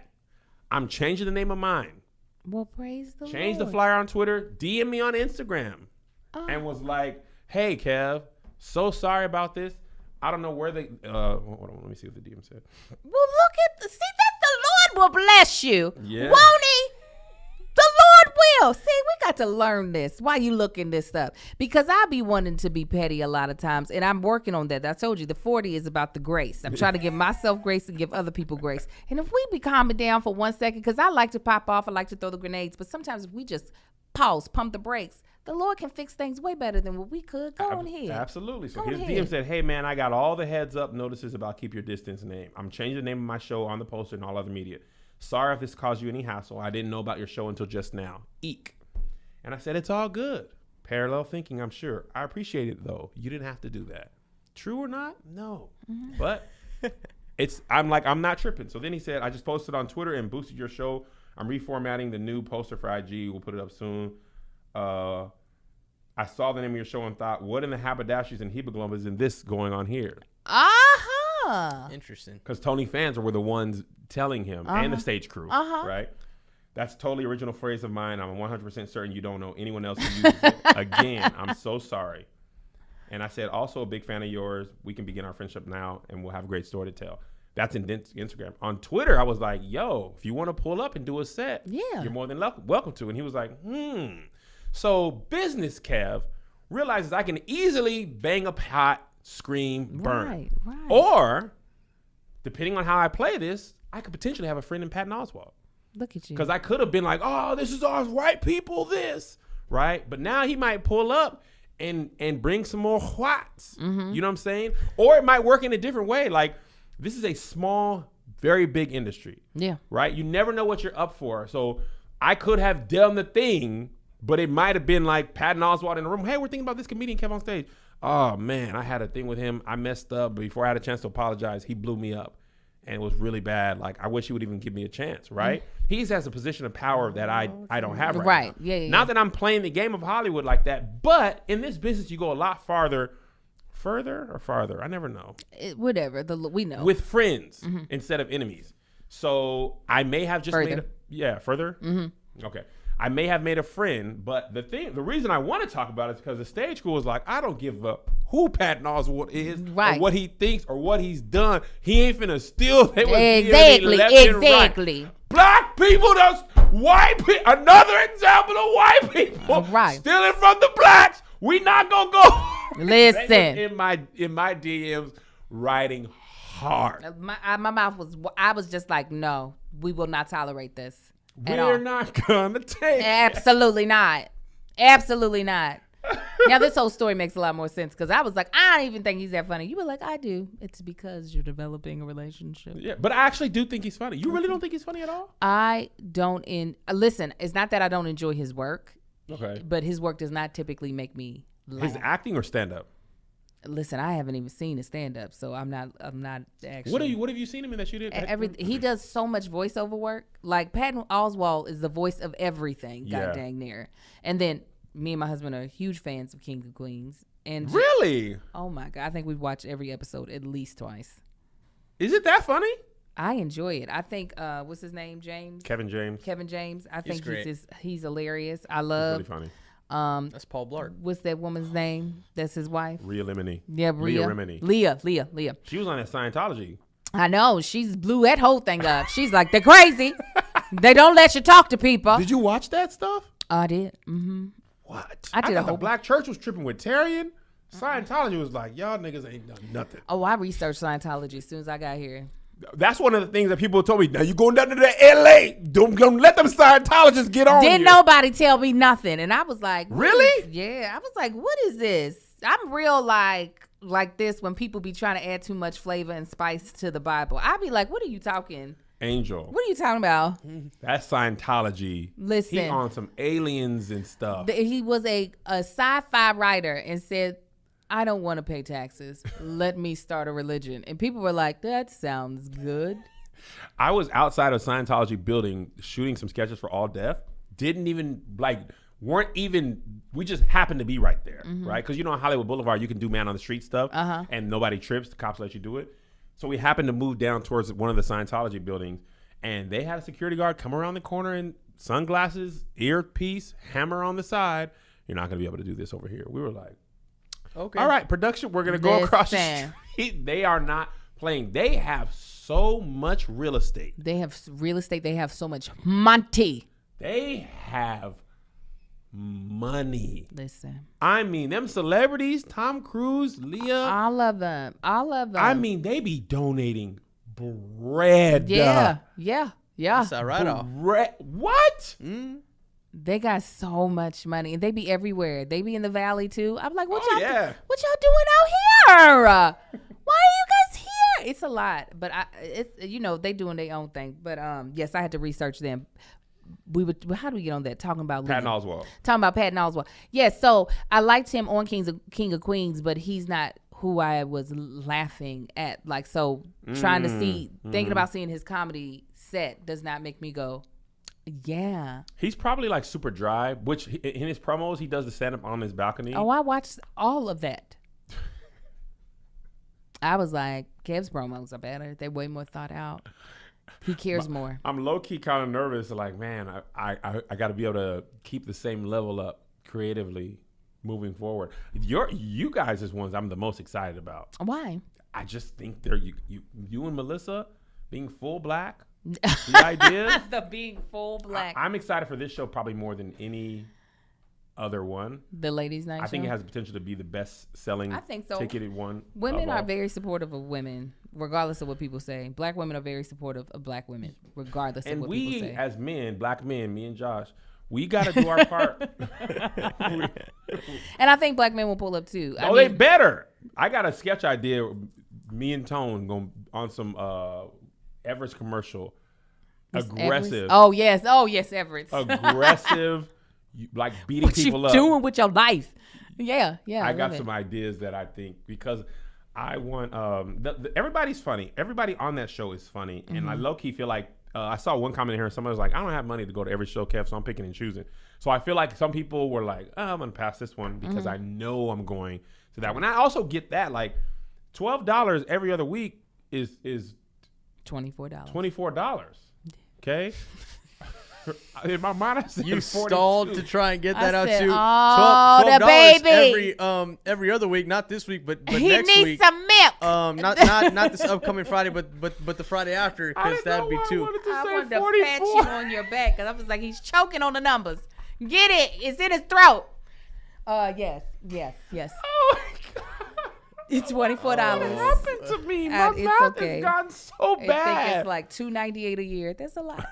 I'm changing the name of mine. Well, praise the Changed the Lord. flyer on Twitter, DM me on Instagram, and was like, hey Kev, so sorry about this. I don't know where they, hold on, let me see what the DM said. Well, look at see that the Lord will bless you. Yeah. Won't he? The Lord will. See, we got to learn this. Why you looking this up? Because I be wanting to be petty a lot of times, and I'm working on that. I told you the 40 is about the grace. I'm trying to give myself grace and give other people grace. And if we be calming down for 1 second, because I like to pop off, I like to throw the grenades, but sometimes if we just pause, pump the brakes, the Lord can fix things way better than what we could. Go on ahead. Absolutely. So Go his ahead. DM said, hey man, I got all the heads up notices about Keep Your Distance name. I'm changing the name of my show on the poster and all other media. Sorry if this caused you any hassle. I didn't know about your show until just now. Eek. And I said, it's all good. Parallel thinking, I'm sure. I appreciate it though. You didn't have to do that. True or not? No. But I'm not tripping. So then he said, I just posted on Twitter and boosted your show. I'm reformatting the new poster for IG. We'll put it up soon. I saw the name of your show and thought, what in the haberdashers and hemoglobin is in this going on here? Interesting. Because Tony fans were the ones telling him and the stage crew, right? That's totally original phrase of mine. I'm 100% certain you don't know anyone else who uses it. Again, I'm so sorry. And I said, also a big fan of yours. We can begin our friendship now and we'll have a great story to tell. That's in Instagram. On Twitter, I was like, yo, if you want to pull up and do a set, you're more than welcome to. And he was like, So business Kev realizes I can easily bang a pot, scream, burn. Right. Or, depending on how I play this, I could potentially have a friend in Patton Oswalt. Look at you. Because I could have been like, oh, this is all white people, this. Right? But now he might pull up and bring some more whites. You know what I'm saying? Or it might work in a different way. Like, this is a small, very big industry. Yeah. Right? You never know what you're up for. So I could have done the thing, but it might have been like Patton Oswalt in the room. Hey, we're thinking about this comedian Kev on Stage. Oh, man, I had a thing with him. I messed up. But before I had a chance to apologize, he blew me up. And it was really bad. Like, I wish he would even give me a chance, right? He has a position of power that I don't have right now. Yeah. Not that I'm playing the game of Hollywood like that, but in this business, you go a lot farther or farther? I never know. Whatever. We know. With friends instead of enemies. So I may have just Further. further? Okay. I may have made a friend, but the reason I want to talk about it is because the stage crew was like, I don't give up who Patton Oswalt is, or what he thinks, or what he's done. He ain't finna steal. Exactly. Black people, that's white people. Another example of white people stealing from the blacks. We not gonna go. Listen, in my DMs, writing hard. My mouth was. I was just like, no, we will not tolerate this. We're not gonna take. Absolutely not. Absolutely not. Now this whole story makes a lot more sense because I was like, I don't even think he's that funny. You were like, I do. It's because you're developing a relationship. Yeah, but I actually do think he's funny. You really don't think he's funny at all? I don't. Listen, it's not that I don't enjoy his work. Okay. But his work does not typically make me laugh. His acting or stand up? Listen, I haven't even seen his stand up, so I'm not actually. What have you seen him in that you didn't? He does so much voiceover work. Like Patton Oswalt is the voice of everything. God dang near. And then me and my husband are huge fans of King of Queens. And really? Oh my God, I think we've watched every episode at least twice. Is it that funny? I enjoy it. I think what's his name? Kevin James. I think he's hilarious. I love. He's really funny. That's Paul Blart. What's that woman's name? That's his wife. Rhea Rimini. Yeah, Leah Rimini. Leah. She was on that Scientology. I know. She's blew that whole thing up. She's like, they're crazy. They don't let you talk to people. Did you watch that stuff? I did. Mm-hmm. What? I did a whole. The black church was tripping with Tarian. Scientology was like, y'all niggas ain't done nothing. Oh, I researched Scientology as soon as I got here. That's one of the things that people told me. Now you going down to the LA. Don't let them Scientologists get on. Didn't nobody tell me nothing, and I was like, really? Yeah, I was like, what is this? I'm real like this when people be trying to add too much flavor and spice to the Bible. I be like, what are you talking? Angel. What are you talking about? That's Scientology. Listen, he on some aliens and stuff. He was a sci-fi writer and said, I don't want to pay taxes. Let me start a religion. And people were like, that sounds good. I was outside of Scientology building shooting some sketches for All Deaf. We just happened to be right there, right? Because you know on Hollywood Boulevard, you can do man on the street stuff and nobody trips. The cops let you do it. So we happened to move down towards one of the Scientology buildings and they had a security guard come around the corner in sunglasses, earpiece, hammer on the side. You're not going to be able to do this over here. We were like, okay. All right, production, we're going to go across the street. They are not playing. They have so much real estate. They have real estate. They have so much money. They have money. Listen. I mean, them celebrities, Tom Cruise, Leah. All of them. I mean, they be donating bread. Yeah. That's all right. What? They got so much money, and they be everywhere. They be in the valley too. I'm like, what y'all doing out here? Why are you guys here? It's a lot, but they doing their own thing. But yes, I had to research them. How do we get on that? Talking about Patton Oswalt. Talking about Patton Oswalt. Yes, so I liked him on King of Queens, but he's not who I was laughing at. Like, so trying to thinking about seeing his comedy set does not make me go, yeah. He's probably like super dry, which in his promos, he does the stand up on his balcony. Oh, I watched all of that. I was like, Kev's promos are better. They're way more thought out. He cares more. I'm low key kind of nervous. Like, man, I got to be able to keep the same level up creatively moving forward. You guys is ones I'm the most excited about. Why? I just think they're you and Melissa being full black. The idea. The being full black. I'm excited for this show probably more than any other one. The Ladies' Night I think it has the potential to be the best selling ticketed one. Women are very supportive of women, regardless of what people say. Black women are very supportive of black women, regardless of what people say. And we, as men, black men, me and Josh, we got to do our part. And I think black men will pull up too. They better. I got a sketch idea. Me and Tone going on some Everest commercial. Aggressive. Everest? Oh yes, Everest. Aggressive. Like beating people up. What you doing with your life? Yeah. I got some ideas that I think, because I want everybody's funny. Everybody on that show is funny, and I low key feel like I saw one comment here, and somebody was like, "I don't have money to go to every show, Kev, so I'm picking and choosing." So I feel like some people were like, I'm gonna pass this one because I know I'm going to that one. I also get that, like, $12 every other week is $24. $24. Okay. In my mind, I said You 42. stalled to try and get that out said, too. "Oh, the $12 baby." every other week, not this week, but He next needs week. some milk. Not this upcoming Friday, but the Friday after, I because didn't that'd know be why I 2. wanted to I say wanted to 44. pat you on your back because I was like, he's choking on the numbers. Get it? It's in his throat. Yes. Oh my God. It's $24. What happened to me? My It's mouth okay. has gotten so I think bad. it's like $298 a year. That's a lot.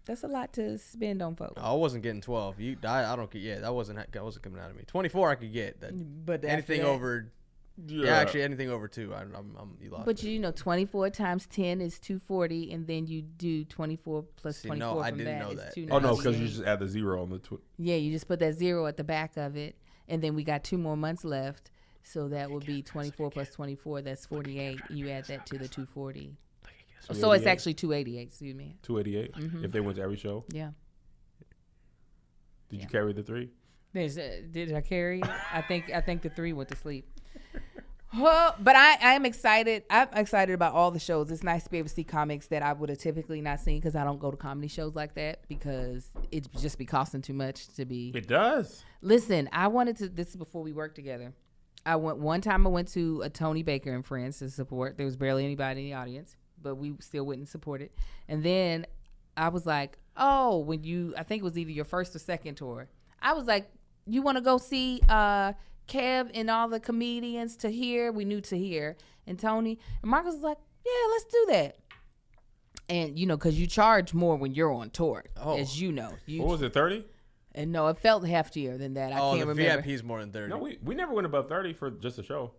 That's a lot to spend on folks. I wasn't getting 12. I don't get. Yeah, that wasn't coming out of me. 24 I could get. But Anything after that- over. Yeah, actually anything over 2. You lost. But 24 times 10 is 240, and then you do 24 plus See, 24 no, I from didn't that know is that. 298. Oh no, because you just add the 0 on the Yeah, you just put that 0 at the back of it, and then we got 2 more months left, so that would be 24 plus 24. That's 48. You add that to the 240. So it's actually 288. Excuse me. 288. If they went to every show, Yeah. did you carry the 3? Did I carry it? I think the 3 went to sleep. Well, but I am excited. I'm excited about all the shows. It's nice to be able to see comics that I would have typically not seen because I don't go to comedy shows like that because it just be costing too much to be. It does. Listen, I wanted to. This is before we worked together. One time I went to a Tony Baker and Friends to support. There was barely anybody in the audience, but we still went and supported. And then I was like, oh, I think it was either your first or second tour. I was like, you want to go see Kev and all the comedians Tahir? We knew Tahir and Tony. And Marcus was like, yeah, let's do that. And, because you charge more when you're on tour, as you know. What was it, 30? And no, it felt heftier than that. I can't the remember. VIP's more than 30. No, we never went above 30 for just a show.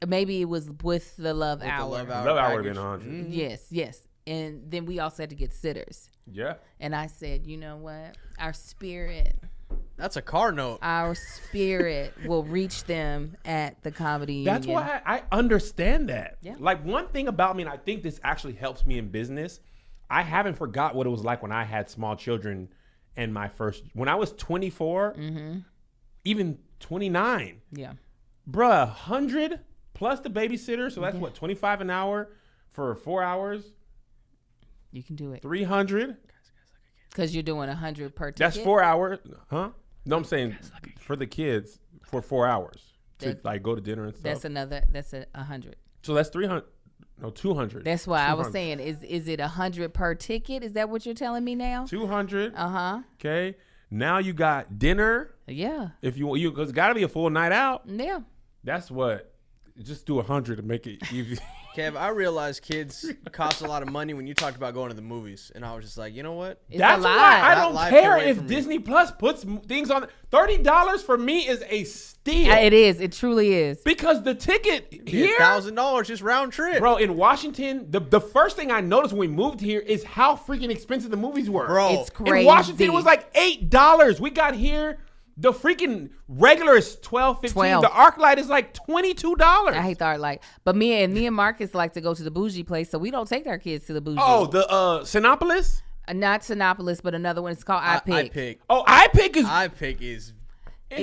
Maybe it was with the Love With the Hour. Love Hour Love Hour would have package. been 100. Yes. And then we also had to get sitters. Yeah. And I said, you know what? Our spirit That's a car note. will reach them at the comedy That's union. why I understand that. Yeah. Like one thing about me, and I think this actually helps me in business, I haven't forgot what it was like when I had small children and when I was 24, even 29, Yeah. bruh, 100 plus the babysitter. So that's what, 25 an hour for 4 hours, You can do it. 300. Because you're doing 100 per ticket. That's 4 hours. Huh? No, I'm saying for the kids for 4 hours to That- go to dinner and stuff. That's 100. So that's 300. No, 200. That's why I was 200. saying, is it 100 per ticket? Is that what you're telling me now? 200. Uh-huh. Okay. Now you got dinner. Yeah. If you because it's got to be a full night out. Yeah. That's what. Just do 100 to make it easy. Kev, I realized kids cost a lot of money when you talked about going to the movies, and I was just like, you know what? It's That's a why lot. I That don't life care can wait if for me. Disney Plus puts things on. $30 for me is a steal. It is. It truly is. Because the ticket here, $1,000 just round trip. bro, in Washington, the first thing I noticed when we moved here is how freaking expensive the movies were. Bro, It's crazy. In Washington, it was like $8. We got here. The freaking regular is $12, $15. 12. The ArcLight is like $22. I hate the art light. But me and Marcus like to go to the bougie place, so we don't take our kids to the bougie. Oh, the Sinopolis? Not Sinopolis, but another one. It's called iPick. Oh, iPick is iPick is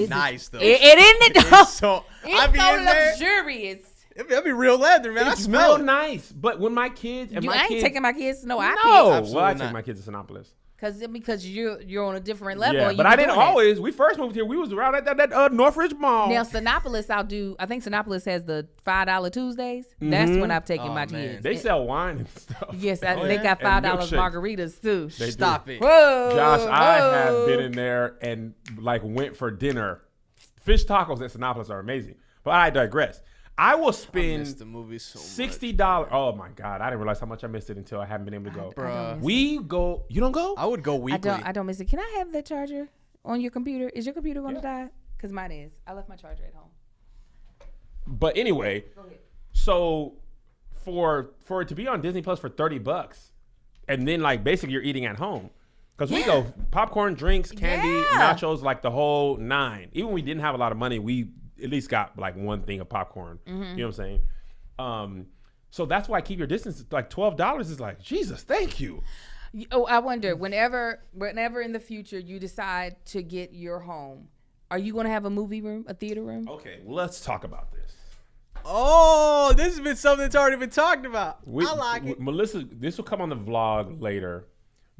nice though. It isn't it though? It's so It's I be so in there. luxurious. It'd be real leather, man. I it's smell real it. nice. But when my kids and I my ain't kids taking my kids to no iPick. no, Absolutely well, I take not. my kids to Sinopolis. Because you're on a different level. Yeah, and but you I be didn't doing it. always. We first moved here. We was around at that Northridge Mall. Now Sinopolis, I think Sinopolis has the $5 Tuesdays. That's when I've taken Oh, my man. kids. They sell wine and stuff. Yes, Oh, they yeah? got And $5 milkshakes. margaritas too. They do. Stop it. Whoa, Josh, I have whoa. been in there and like went for dinner. Fish tacos at Sinopolis are amazing. But I digress. I will I spend miss the movies so much. $60. Oh my God, I didn't realize how much I missed it until I haven't been able to go. Bruh. We go. You don't go? I would go weekly. I don't miss it. Can I have that charger on your computer? Is your computer going to die? Because mine is. I left my charger at home. But anyway, so for it to be on Disney Plus for $30, and then like basically you're eating at home, because we go popcorn, drinks, candy, Yeah. nachos, like the whole 9. Even when we didn't have a lot of money, we at least got like one thing of popcorn. You know what I'm saying? So that's why keep your distance. Like $12 is like Jesus, thank you. Oh, I wonder, whenever in the future you decide to get your home, are you going to have a movie room, a theater room? Okay, well, let's talk about this. Oh, this has been something that's already been talked about. I like it. Melissa, this will come on the vlog later,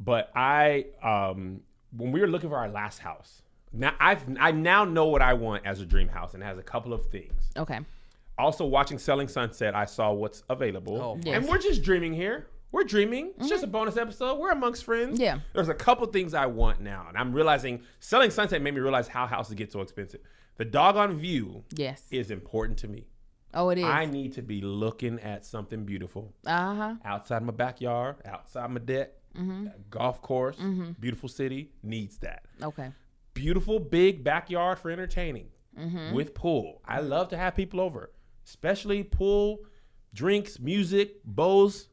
But when we were looking for our last house, now I now know what I want as a dream house, and it has a couple of things. Okay. Also, watching Selling Sunset, I saw what's available. Oh, Yes. And we're just dreaming here. We're dreaming. It's just a bonus episode. We're amongst friends. Yeah. There's a couple things I want now. And I'm realizing Selling Sunset made me realize how houses get so expensive. The doggone view Yes. is important to me. Oh, it is. I need to be looking at something beautiful. Uh-huh. Outside my backyard, outside my deck, golf course, beautiful city, needs that. Okay. Beautiful big backyard for entertaining with pool. I love to have people over, especially pool, drinks, music, bows.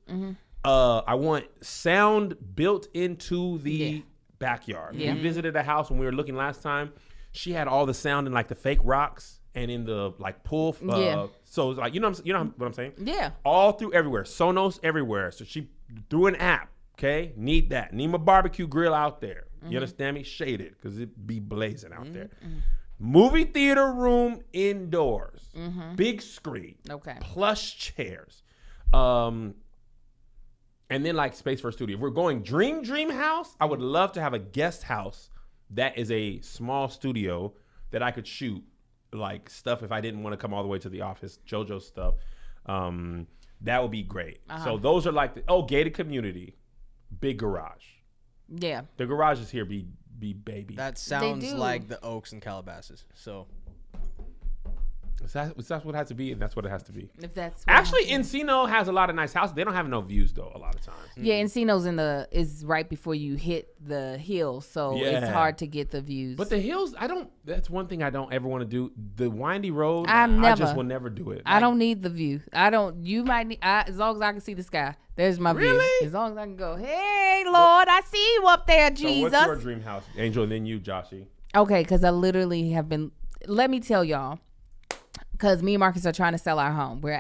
I want sound built into the backyard. Yeah. We visited a house when we were looking last time. She had all the sound in like the fake rocks and in the like pool. So it's like you know what I'm saying? Yeah. All through everywhere, Sonos everywhere. So she threw an app. Okay, need that. Need my barbecue grill out there. You understand me? Shaded because it be blazing out there. Movie theater room indoors. Big screen. Okay. Plush chairs. And then like space for a studio. If we're going dream house, I would love to have a guest house that is a small studio that I could shoot like stuff if I didn't want to come all the way to the office, JoJo stuff. That would be great. So those are like gated community, big garage. Yeah. The garages here be baby. That sounds do. like the Oaks and Calabasas. So That's what it has to be, and that's what it has to be. If that's what Actually, happens. Encino has a lot of nice houses. They don't have no views though. A lot of times. Yeah, Encino's is right before you hit the hill, so it's Yeah. hard to get the views. But the hills, that's one thing I don't ever want to do. The windy road, I just never- will never do it. I don't need the view. You might need, as long as I can see the sky. There's my Really? view. As long as I can go, hey, Lord, I see you up there, So Jesus. what's your dream house, Angel, and then you, Joshy? Okay, because I literally have been, let me tell y'all, because me and Marcus are trying to sell our home. We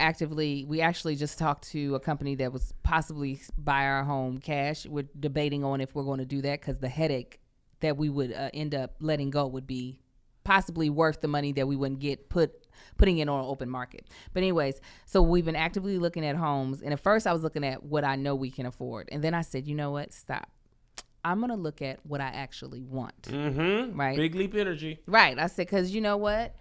actually just talked to a company that was possibly buy our home cash. We're debating on if we're going to do that because the headache that we would end up letting go would be possibly worth the money that we wouldn't get putting it on an open market. But anyways, so we've been actively looking at homes. And at first I was looking at what I know we can afford. And then I said, you know what? Stop. I'm going to look at what I actually want. Mm-hmm. Right. Big leap energy. Right. I said, because you know what?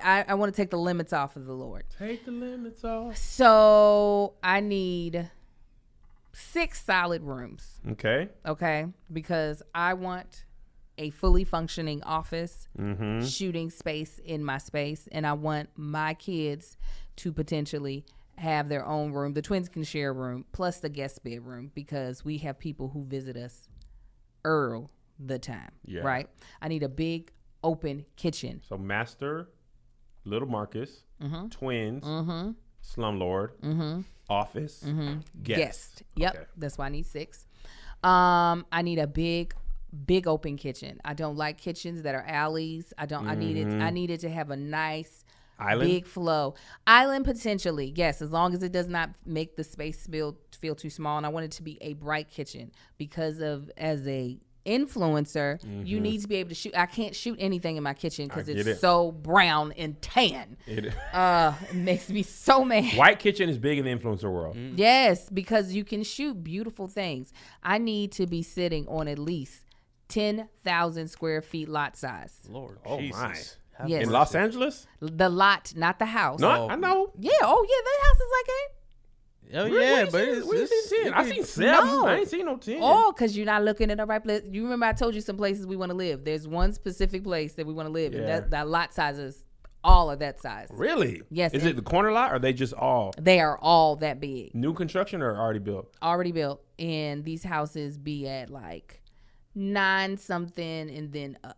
I want to take the limits off of the Lord. Take the limits off. So I need 6 solid rooms. Okay. Okay. Because I want a fully functioning office, shooting space in my space. And I want my kids to potentially have their own room. The twins can share a room plus the guest bedroom because we have people who visit us all the time. Yeah. Right. I need a big open kitchen. So Master, Little Marcus, Twins, Slumlord, Office, Guest. Yep. Okay. That's why I need 6. I need a big open kitchen. I don't like kitchens that are alleys. I need it to have a nice Island? big flow. Island potentially, yes, as long as it does not make the space feel too small. And I want it to be a bright kitchen because as a influencer, you need to be able to shoot. I can't shoot anything in my kitchen because it's so brown and tan. It makes me so mad. White kitchen is big in the influencer world. Yes, because you can shoot beautiful things. I need to be sitting on at least 10,000 square feet lot size. Lord, Oh, Jesus. my. Yes. In Los Angeles? The lot, not the house. No, I know. Yeah. Oh, yeah. That house is like that. Oh Where yeah, you but seen- it's where you seen 10? I seen 7. No. I ain't seen no 10. Oh, because you're not looking at the right place. You remember I told you some places we want to live. There's one specific place that we want to live, Yeah. and that lot size is all of that size. Really? Yes, Is and- it the corner lot or are they just all They are all that big, new construction or already built? already built, and these houses be at like 9 something and then up.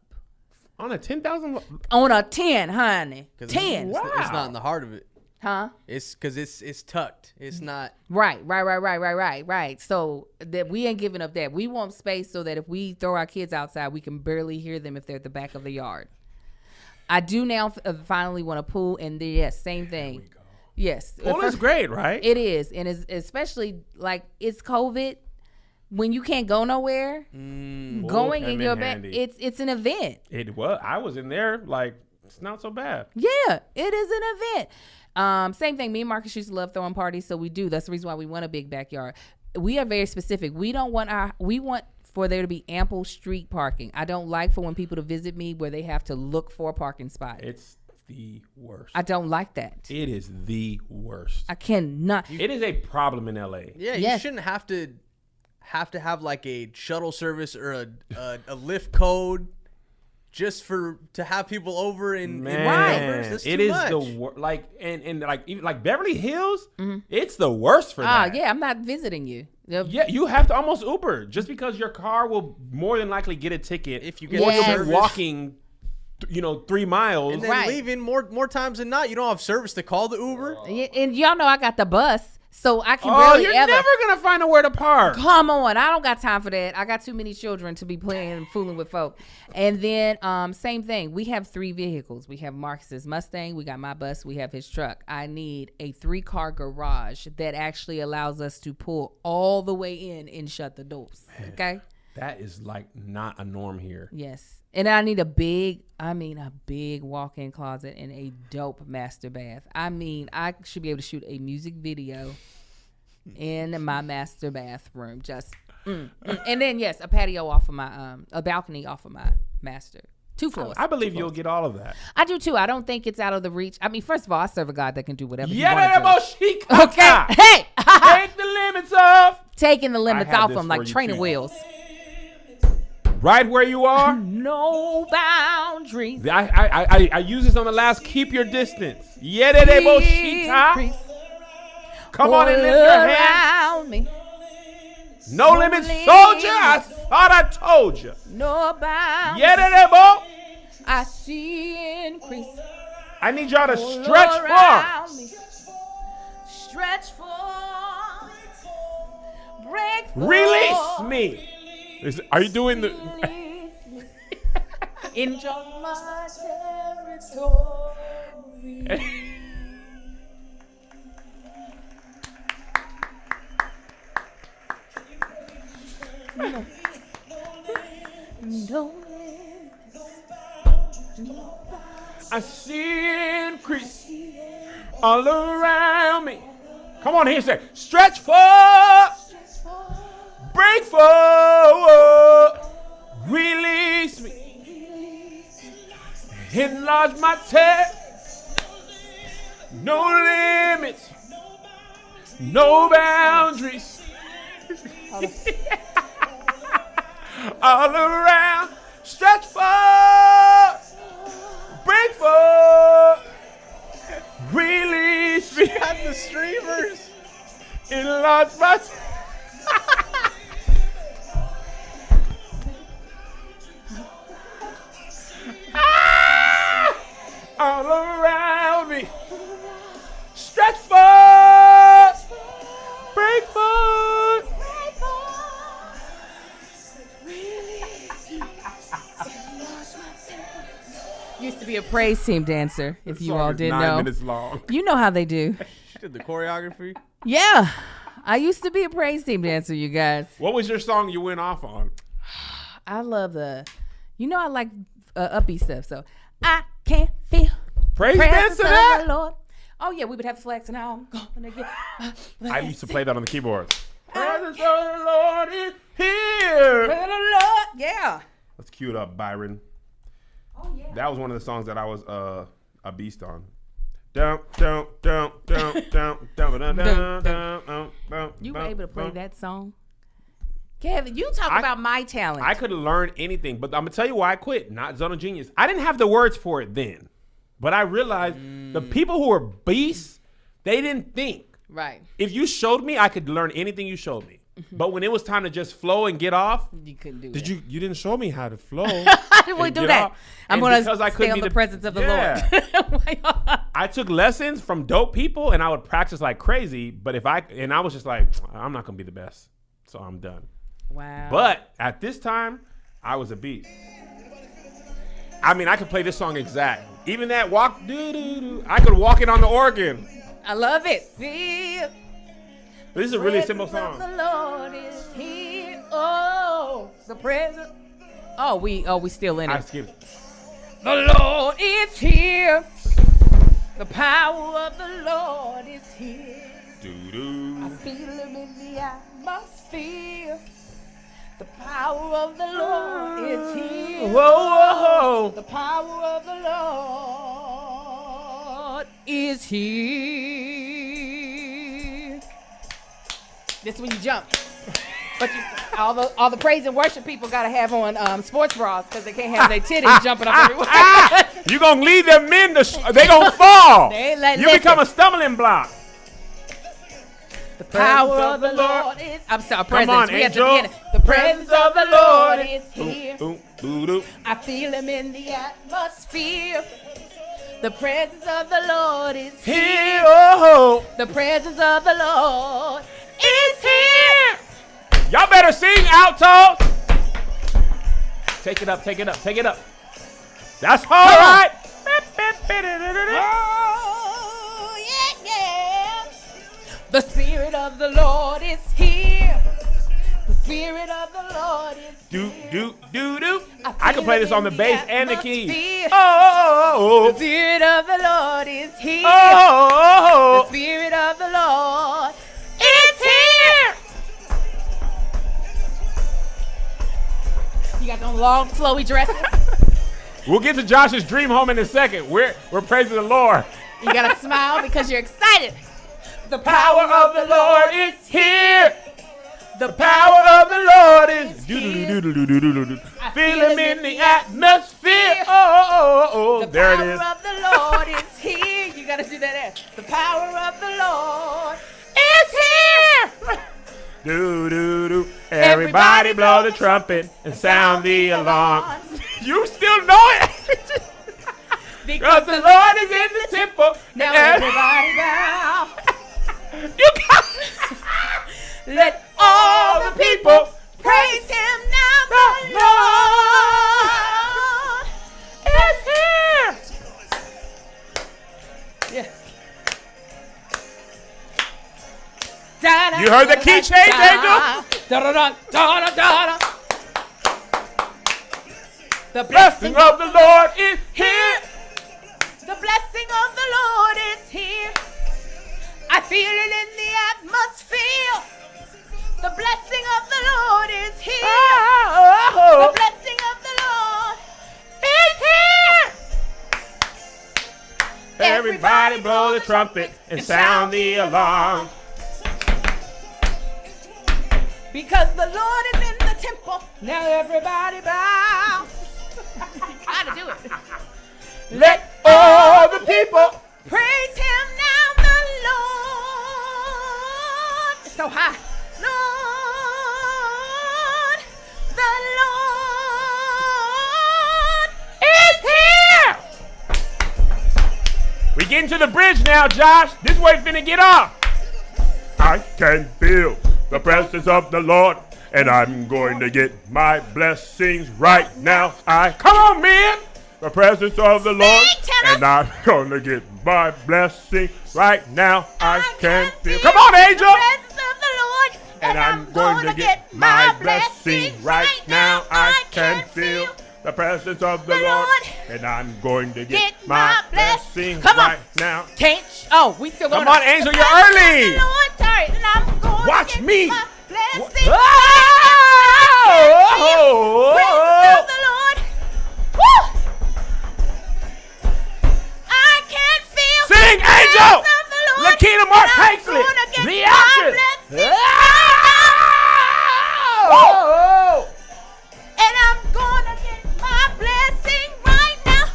On a 10,000? On a 10, honey. 'Cause 10. It's not in the heart of it. Huh? It's because it's tucked. It's not. Right. So that we ain't giving up that. We want space so that if we throw our kids outside, we can barely hear them if they're at the back of the yard. I do now finally want a pool, and yes, same thing. Yes. Pool is great, right? It is, and it's especially like it's COVID. When you can't go nowhere, going Pool in come your in bed, handy. it's an event. It was. I was in there. Like, it's not so bad. Yeah, it is an event. Same thing. Me and Marcus used to love throwing parties, so we do. That's the reason why we want a big backyard. we are very specific. We want for there to be ample street parking. I don't like for when people to visit me where they have to look for a parking spot. It's the worst. I don't like that. It is the worst. I cannot. It is a problem in LA. Yeah, Yes. you shouldn't have to have like a shuttle service or a lift code just to have people over in Man, That's it too is much. the worst. Like and like even like Beverly Hills, it's the worst for that. Yeah, I'm not visiting you. Yeah, you have to almost Uber just because your car will more than likely get a ticket If you get or you'll service. be walking, 3 miles. And then Right. leaving more times than not. You don't have service to call the Uber. And y'all know I got the bus, so I can Oh, barely you're ever. never gonna find nowhere to park. Come on, I don't got time for that. I got too many children to be playing and fooling with folk. And then same thing. We have 3 vehicles. We have Marcus's Mustang, we got my bus, we have his truck. I need a 3-car garage that actually allows us to pull all the way in and shut the doors. Okay? That is like not a norm here. Yes. And I need a big walk-in closet and a dope master bath. I mean, I should be able to shoot a music video in my master bathroom. Just, and then yes, a patio off of my, a balcony off of my master. 2 floors. I believe 2 you'll floors. get all of that. I do too. I don't think it's out of the reach. I mean, first of all, I serve a God that can do whatever he Yeah, wants to. that Okay. Hey, Take the limits off. taking the limits I have off this them for like you, training too. wheels. Right where you are. No boundaries. I use this on the last. Keep your distance. Yedeboshita. Come on and lift your hand. Around me. No limits, soldier. I thought I told you. No bounds. Yedebo. I see increase. I need y'all to all stretch far. around me. Stretch for. Break for. Release me. Are you doing the? Enjoy my territory. No. I see increase all around me. Come on here, say stretch forward, break forward, release me, enlarge my tent. No limits, no boundaries. All around, stretch forward, break forward, release me. Got the streamers. Enlarge my all around me. Stretch forward, break forward. Used to be a praise team dancer, if you Song all is didn't 9 know. minutes long. You know how they do. She did the choreography. Yeah. I used to be a praise team dancer, you guys. What was your song you went off on? I love I like upbeat stuff. So I can feel Praise the dance presence to of that? the Lord. Oh yeah, we would have the flags and I'm gonna get. I used to play that on the keyboard. Presence of the Lord is here. Lord. Yeah. Let's cue it up, Byron. Oh yeah. That was one of the songs that I was a beast on. Down, down, down, down, down, down, down, down, down, down. You were able to play that song, Kevin. You talk about my talent. I could learn anything, but I'm gonna tell you why I quit. Not Zone of Genius. I didn't have the words for it then, but I realized the people who were beasts, they didn't think. Right. If you showed me, I could learn anything you showed me. But when it was time to just flow and get off, You couldn't do did that. you didn't show me how to flow. How did we and do get that? off. I'm And gonna because I stay couldn't on be the the- presence of the Yeah. Lord. I took lessons from dope people and I would practice like crazy. But I was just like, I'm not gonna be the best, so I'm done. Wow. But at this time, I was a beast. I mean, I could play this song exact. Even that walk, doo doo doo. I could walk it on the organ. I love it. Feel This is a really simple presence song. of the Lord is here. Oh, the presence. Oh, we still in I it. skipped. The Lord is here. The power of the Lord is here. Doo doo. Feel him in the atmosphere. The power of the Lord is here. Whoa. The power of the Lord is here. This is when you jump. But all the praise and worship people gotta have on sports bras because they can't have their titties jumping up everywhere. You gonna leave them men? They gonna fall. Listen. Become a stumbling block. The power of the Lord is. I'm sorry, presence. on, We at the Angel. beginning. The presence of the Lord is here. Ooh. I feel him in the atmosphere. The presence of the Lord is here. Here, oh. The presence of the Lord is here. Y'all better sing, altos. Take it up. That's all right. Oh, yeah. The Spirit of the Lord is here. The Spirit of the Lord is here. Do. I can play this on the bass and the keys. The Oh. Spirit of the Lord is here. The Oh. Spirit of the Lord is here. You got them long, flowy dresses. We'll get to Josh's dream home in a second. We're praising the Lord. You gotta smile because you're excited. The Power of the Lord is here. The power of the Lord is here. Feel him in the atmosphere. Oh. The There it power is. of the Lord is here. You gotta do that. The power of the Lord is here. Do. Everybody blow the trumpet and sound the alarm. You still know it. Because the Lord is in the temple. Now everybody bow. You got Let all the people praise him now. The Lord is here. Yeah. You heard the key change, Angel? The Blessing of the Lord is here. The blessing of the Lord is here. I feel it in the atmosphere. The blessing of the Lord is here. The blessing of the Lord is here. Everybody blow the trumpet and sound the alarm. Because the Lord is in the temple. Now everybody bow. You gotta do it. Let all the people. Praise him now, the Lord. It's so high. Lord, the Lord is here. We getting to the bridge now, Josh. This way finna get off. I can feel the presence of the Lord, and I'm going to get my blessings right now. Come on, man. The presence of the Lord, and I'm going to get my blessing right now. I can feel. Come on, Angel. The presence of the Lord, And I'm going to get my blessing right now. I can feel the presence of the Lord, and I'm going to get my blessing right now. We still going. Come on, Angel, you're early. Watch me. My blessing. Oh! Presence of the Lord. Woo! I can feel. Sing, the Angel. presence of the Lord, Lakina Mark and I'm Hakesley. gonna get The my actress. blessing. Oh! And I'm gonna get my blessing right now.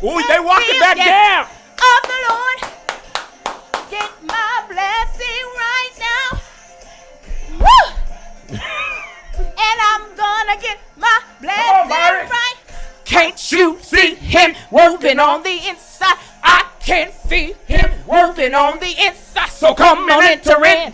Ooh, they walked it back down. Of the Lord, get my blessing right now. Woo! And I'm gonna get my blessing Mary. right. Can't you see him moving on the inside? I can feel him moving on the inside. So come on, enter in.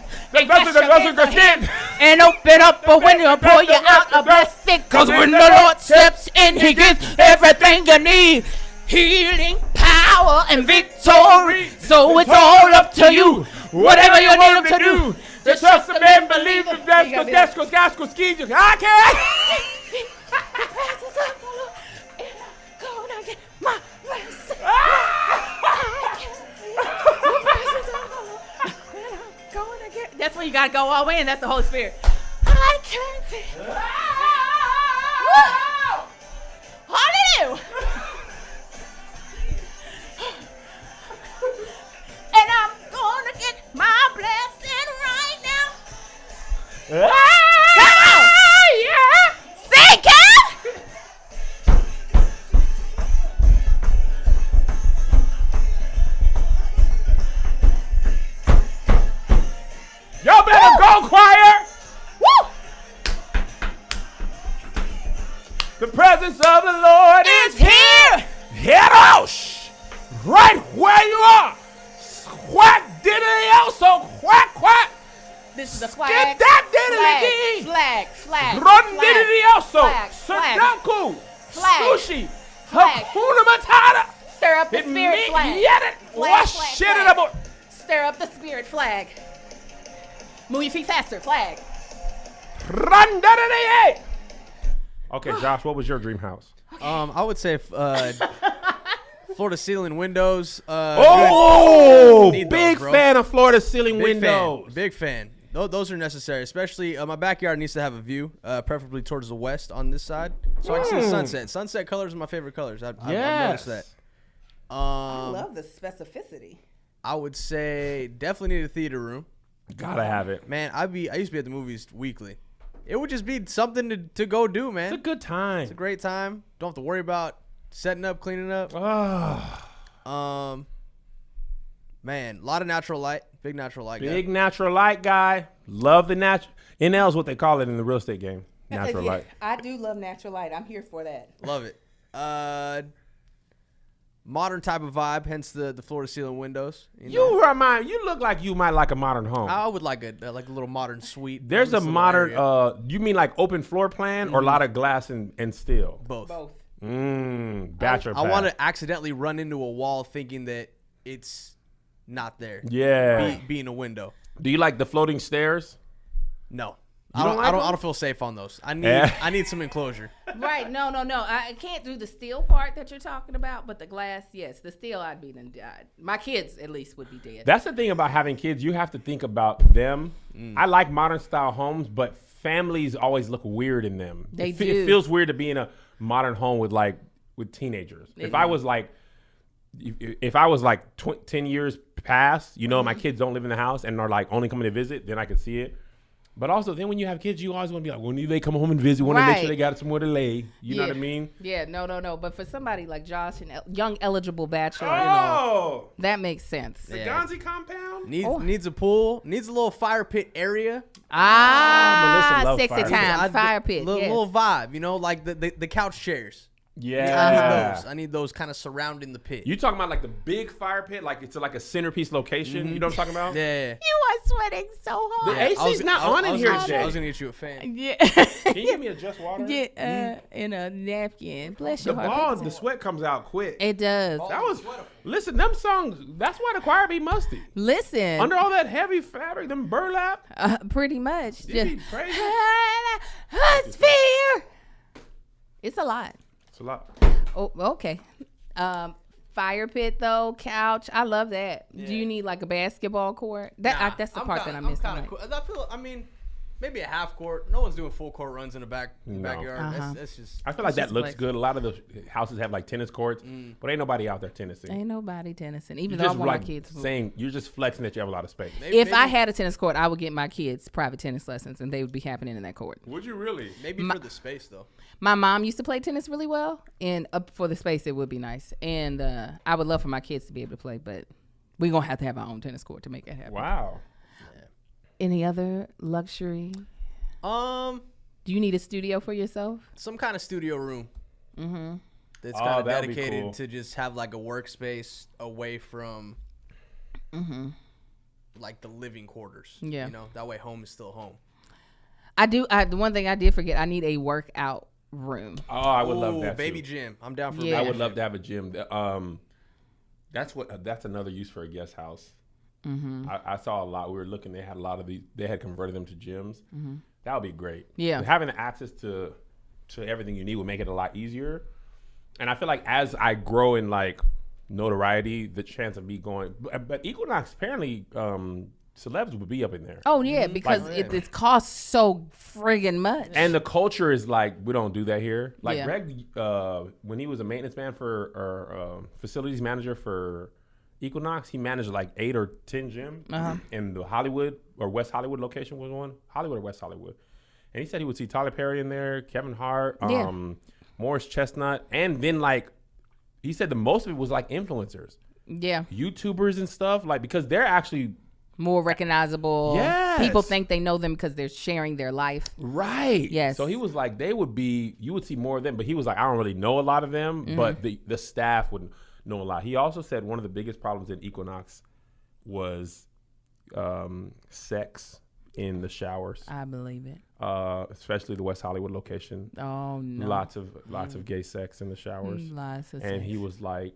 And open up a window and pour you out a blessing. Cause when the Lord steps in, he gives everything you need. Healing, power, and victory. So it's all up to you. Whatever you need him to do. Just trust him and believe him. I can't. Gonna get my blessing. That's what you gotta go all in. That's the Holy Spirit. I can't feel. Hallelujah. And I'm gonna get my blessing right now. Come on. Yeah. Sing, Kev. Y'all better go, choir. Woo. The presence of the Lord is here. Herosh. Right where you are. Quack diddly so quack quack. This is a flag. Get that diddly Flag. Run Flag. diddly also. Flag. Flag. Sudoku. Flag. Sushi. Flag. Hakuna Matata. Stir up the spirit flag. Flag. Flag, Shit flag. it about. Stir up the spirit flag. Move your feet faster. Flag. Run diddly. Okay, Josh, what was your dream house? I would say floor to ceiling windows. Oh, Need those, big bro. fan of floor to ceiling Big windows. fan. Big fan. Those are necessary, especially my backyard needs to have a view, preferably towards the west on this side, so I can see the sunset. Sunset colors are my favorite colors. I've noticed that. I love the specificity. I would say definitely need a theater room. Gotta have it. Man, I used to be at the movies weekly. It would just be something to go do, man. It's a good time. It's a great time. Don't have to worry about setting up, cleaning up. Man, a lot of natural light. Big natural light guy. Big natural light guy. Love the natural. NL is what they call it in the real estate game. Natural light. I do love natural light. I'm here for that. Love it. Modern type of vibe, hence the floor to ceiling windows. You You look like you might like a modern home. I would like a little modern suite. There's a This little modern. area. You mean like open floor plan or a lot of glass and steel? Both. Bachelor. I want to accidentally run into a wall thinking that it's not there. Yeah. Being a window. Do you like the floating stairs? No. You don't like them? I don't feel safe on those. I need some enclosure. Right. No. I can't do the steel part that you're talking about, but the glass, yes. The steel, I'd be done. My kids, at least, would be dead. That's the thing about having kids. You have to think about them. I like modern style homes, but families always look weird in them. They It do. feels weird to be in a modern home with teenagers. If I was like 10 years past, my kids don't live in the house and are like only coming to visit, then I could see it. But also, then when you have kids, you always want to be like, when do they come home and visit? Want to make sure they got somewhere to lay. You know what I mean? Yeah, no. But for somebody like Josh, and young eligible bachelor, that makes sense. The Gonzi compound? Needs a pool. Needs a little fire pit area. Melissa loves sexy fire pit. time, fire pit. Little vibe, like the couch chairs. Yeah. I need those kind of surrounding the pit. You talking about like the big fire pit, like it's like a centerpiece location? You know what I'm talking about? Yeah. You are sweating so hard. The AC's not on in here today. I was gonna get you a fan. Yeah. Can you give me a just water? In a napkin. Bless The your heart. balls, the sweat comes out quick. It does. Listen, them songs, that's why the choir be musty. Listen. Under all that heavy fabric, them burlap. Pretty much. It be crazy. Sphere. It's a lot. It's a lot. Oh, okay. Fire pit though, couch. I love that. Yeah. Do you need like a basketball court? That's the part that I missed. Cool. I mean, maybe a half court. No one's doing full court runs in the backyard. That's just. I feel like that looks place. good. A lot of the houses have like tennis courts, but ain't nobody out there tennising. Ain't nobody tennising. Even You're though I just want like my kids to. saying, you're just flexing that you have a lot of space. If I had a tennis court, I would get my kids private tennis lessons, and they would be happening in that court. Would you really? Maybe for the space though. My mom used to play tennis really well, and up for the space, it would be nice. And I would love for my kids to be able to play, but we're gonna have to have our own tennis court to make it happen. Wow. Any other luxury? Do you need a studio for yourself? Some kind of studio room. Mm-hmm. That's kind of that'd be dedicated cool. to just have like a workspace away from like the living quarters. Yeah. That way home is still home. The one thing I did forget, I need a workout room. Oh, I would love that. Baby too. gym. I'm down for Yeah. I baby would love gym. to have a gym. That's another use for a guest house. Mm-hmm. I saw a lot. We were looking. They had a lot of these. They had converted them to gyms. Mm-hmm. That would be great. Yeah. And having the access to everything you need would make it a lot easier. And I feel like as I grow in like notoriety, the chance of me going. But Equinox apparently celebs would be up in there. Oh yeah, because it costs so friggin' much. And the culture is like, we don't do that here. Like Yeah. Greg, when he was a maintenance man or facilities manager for Equinox, he managed like 8 or 10 gyms. And the Hollywood or West Hollywood location was one. Hollywood or West Hollywood. And he said he would see Tyler Perry in there, Kevin Hart, Morris Chestnut. And then like, he said the most of it was like influencers. Yeah. YouTubers and stuff. Like, because they're actually more recognizable. Yes. People think they know them because they're sharing their life. Right. Yes. So he was like, you would see more of them, but he was like, I don't really know a lot of them, but the staff would know a lot. He also said one of the biggest problems in Equinox was sex in the showers. I believe it. Especially the West Hollywood location. Oh no. Lots of gay sex in the showers. Lots of And sex. he was like,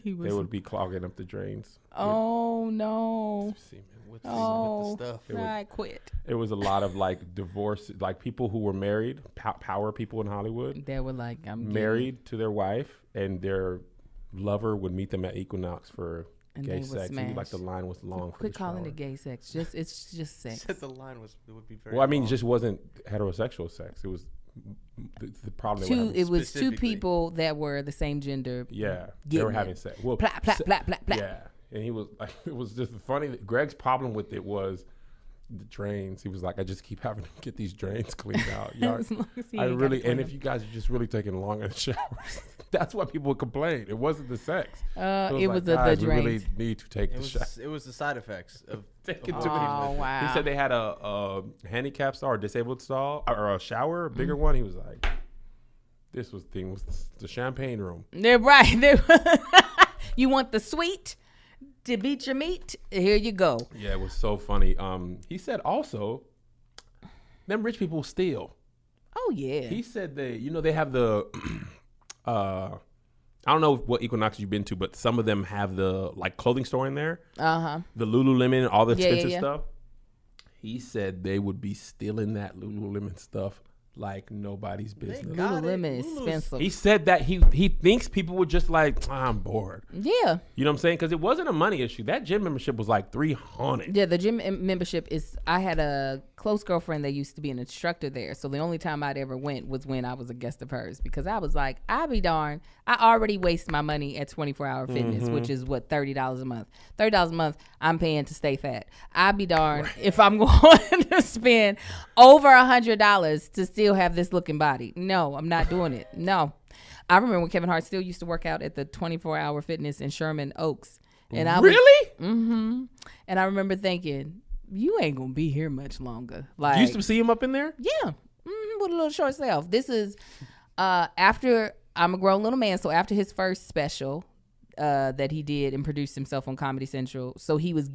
He was, they would be clogging up the drains. oh no. With Oh, the stuff. I quit. It was a lot of like divorce, like people who were married, power people in Hollywood. They were like, I'm Married to their wife, and their lover would meet them at Equinox for And gay they would sex. And, like smash. the line was long. Quit for the calling shower. it gay sex. It's just sex. Said the line would be very. Well, I mean, it long. just wasn't heterosexual sex. It was the problem. They were having. It was two Specifically. people that were the same gender. Yeah, they were getting having it. sex. Well, Plap, plap, plap, plap, plap. yeah, and he was like, it was just funny. Greg's problem with it was the drains. He was like, I just keep having to get these drains cleaned out. Y'all, As long as he I ain't gotta really, clean and if them. you guys are just really taking long in the showers, that's why people would complain. It wasn't the sex. It like, was the guys, we drains. really need to take It the was shower. it was the side effects of Taking of too many- Oh wow. He said they had a handicap stall or disabled stall or a shower, a bigger one. He was like, this was the champagne room. They're right. You want the sweet to beat your meat? Here you go. Yeah, it was so funny. He said also, them rich people steal. Oh yeah. He said they have the, I don't know what Equinox you've been to, but some of them have the like clothing store in there, the Lululemon, all the Yeah, yeah, expensive yeah. stuff. He said they would be stealing that Lululemon stuff like nobody's business. got it. Lululemon is Lulu's- expensive. He said that he thinks people would just like, I'm bored. Yeah. You know what I'm saying? Because it wasn't a money issue. That gym membership was like $300. Yeah, the gym membership is. I had a close girlfriend that used to be an instructor there, so the only time I'd ever went was when I was a guest of hers because I was like, I'll be darned. I already waste my money at 24-hour fitness, which is what $30 a month. $30 a month I'm paying to stay fat. I'll be darned if I'm going to spend over $100 to still have this looking body. No, I'm not doing it. No. I remember when Kevin Hart still used to work out at the 24-hour fitness in Sherman Oaks. And I was, Really? and I remember thinking, you ain't gonna be here much longer. Like, You used to see him up in there? yeah, with a little short self. This is after I'm a grown little man. So after his first special that he did and produced himself on Comedy Central, so he was.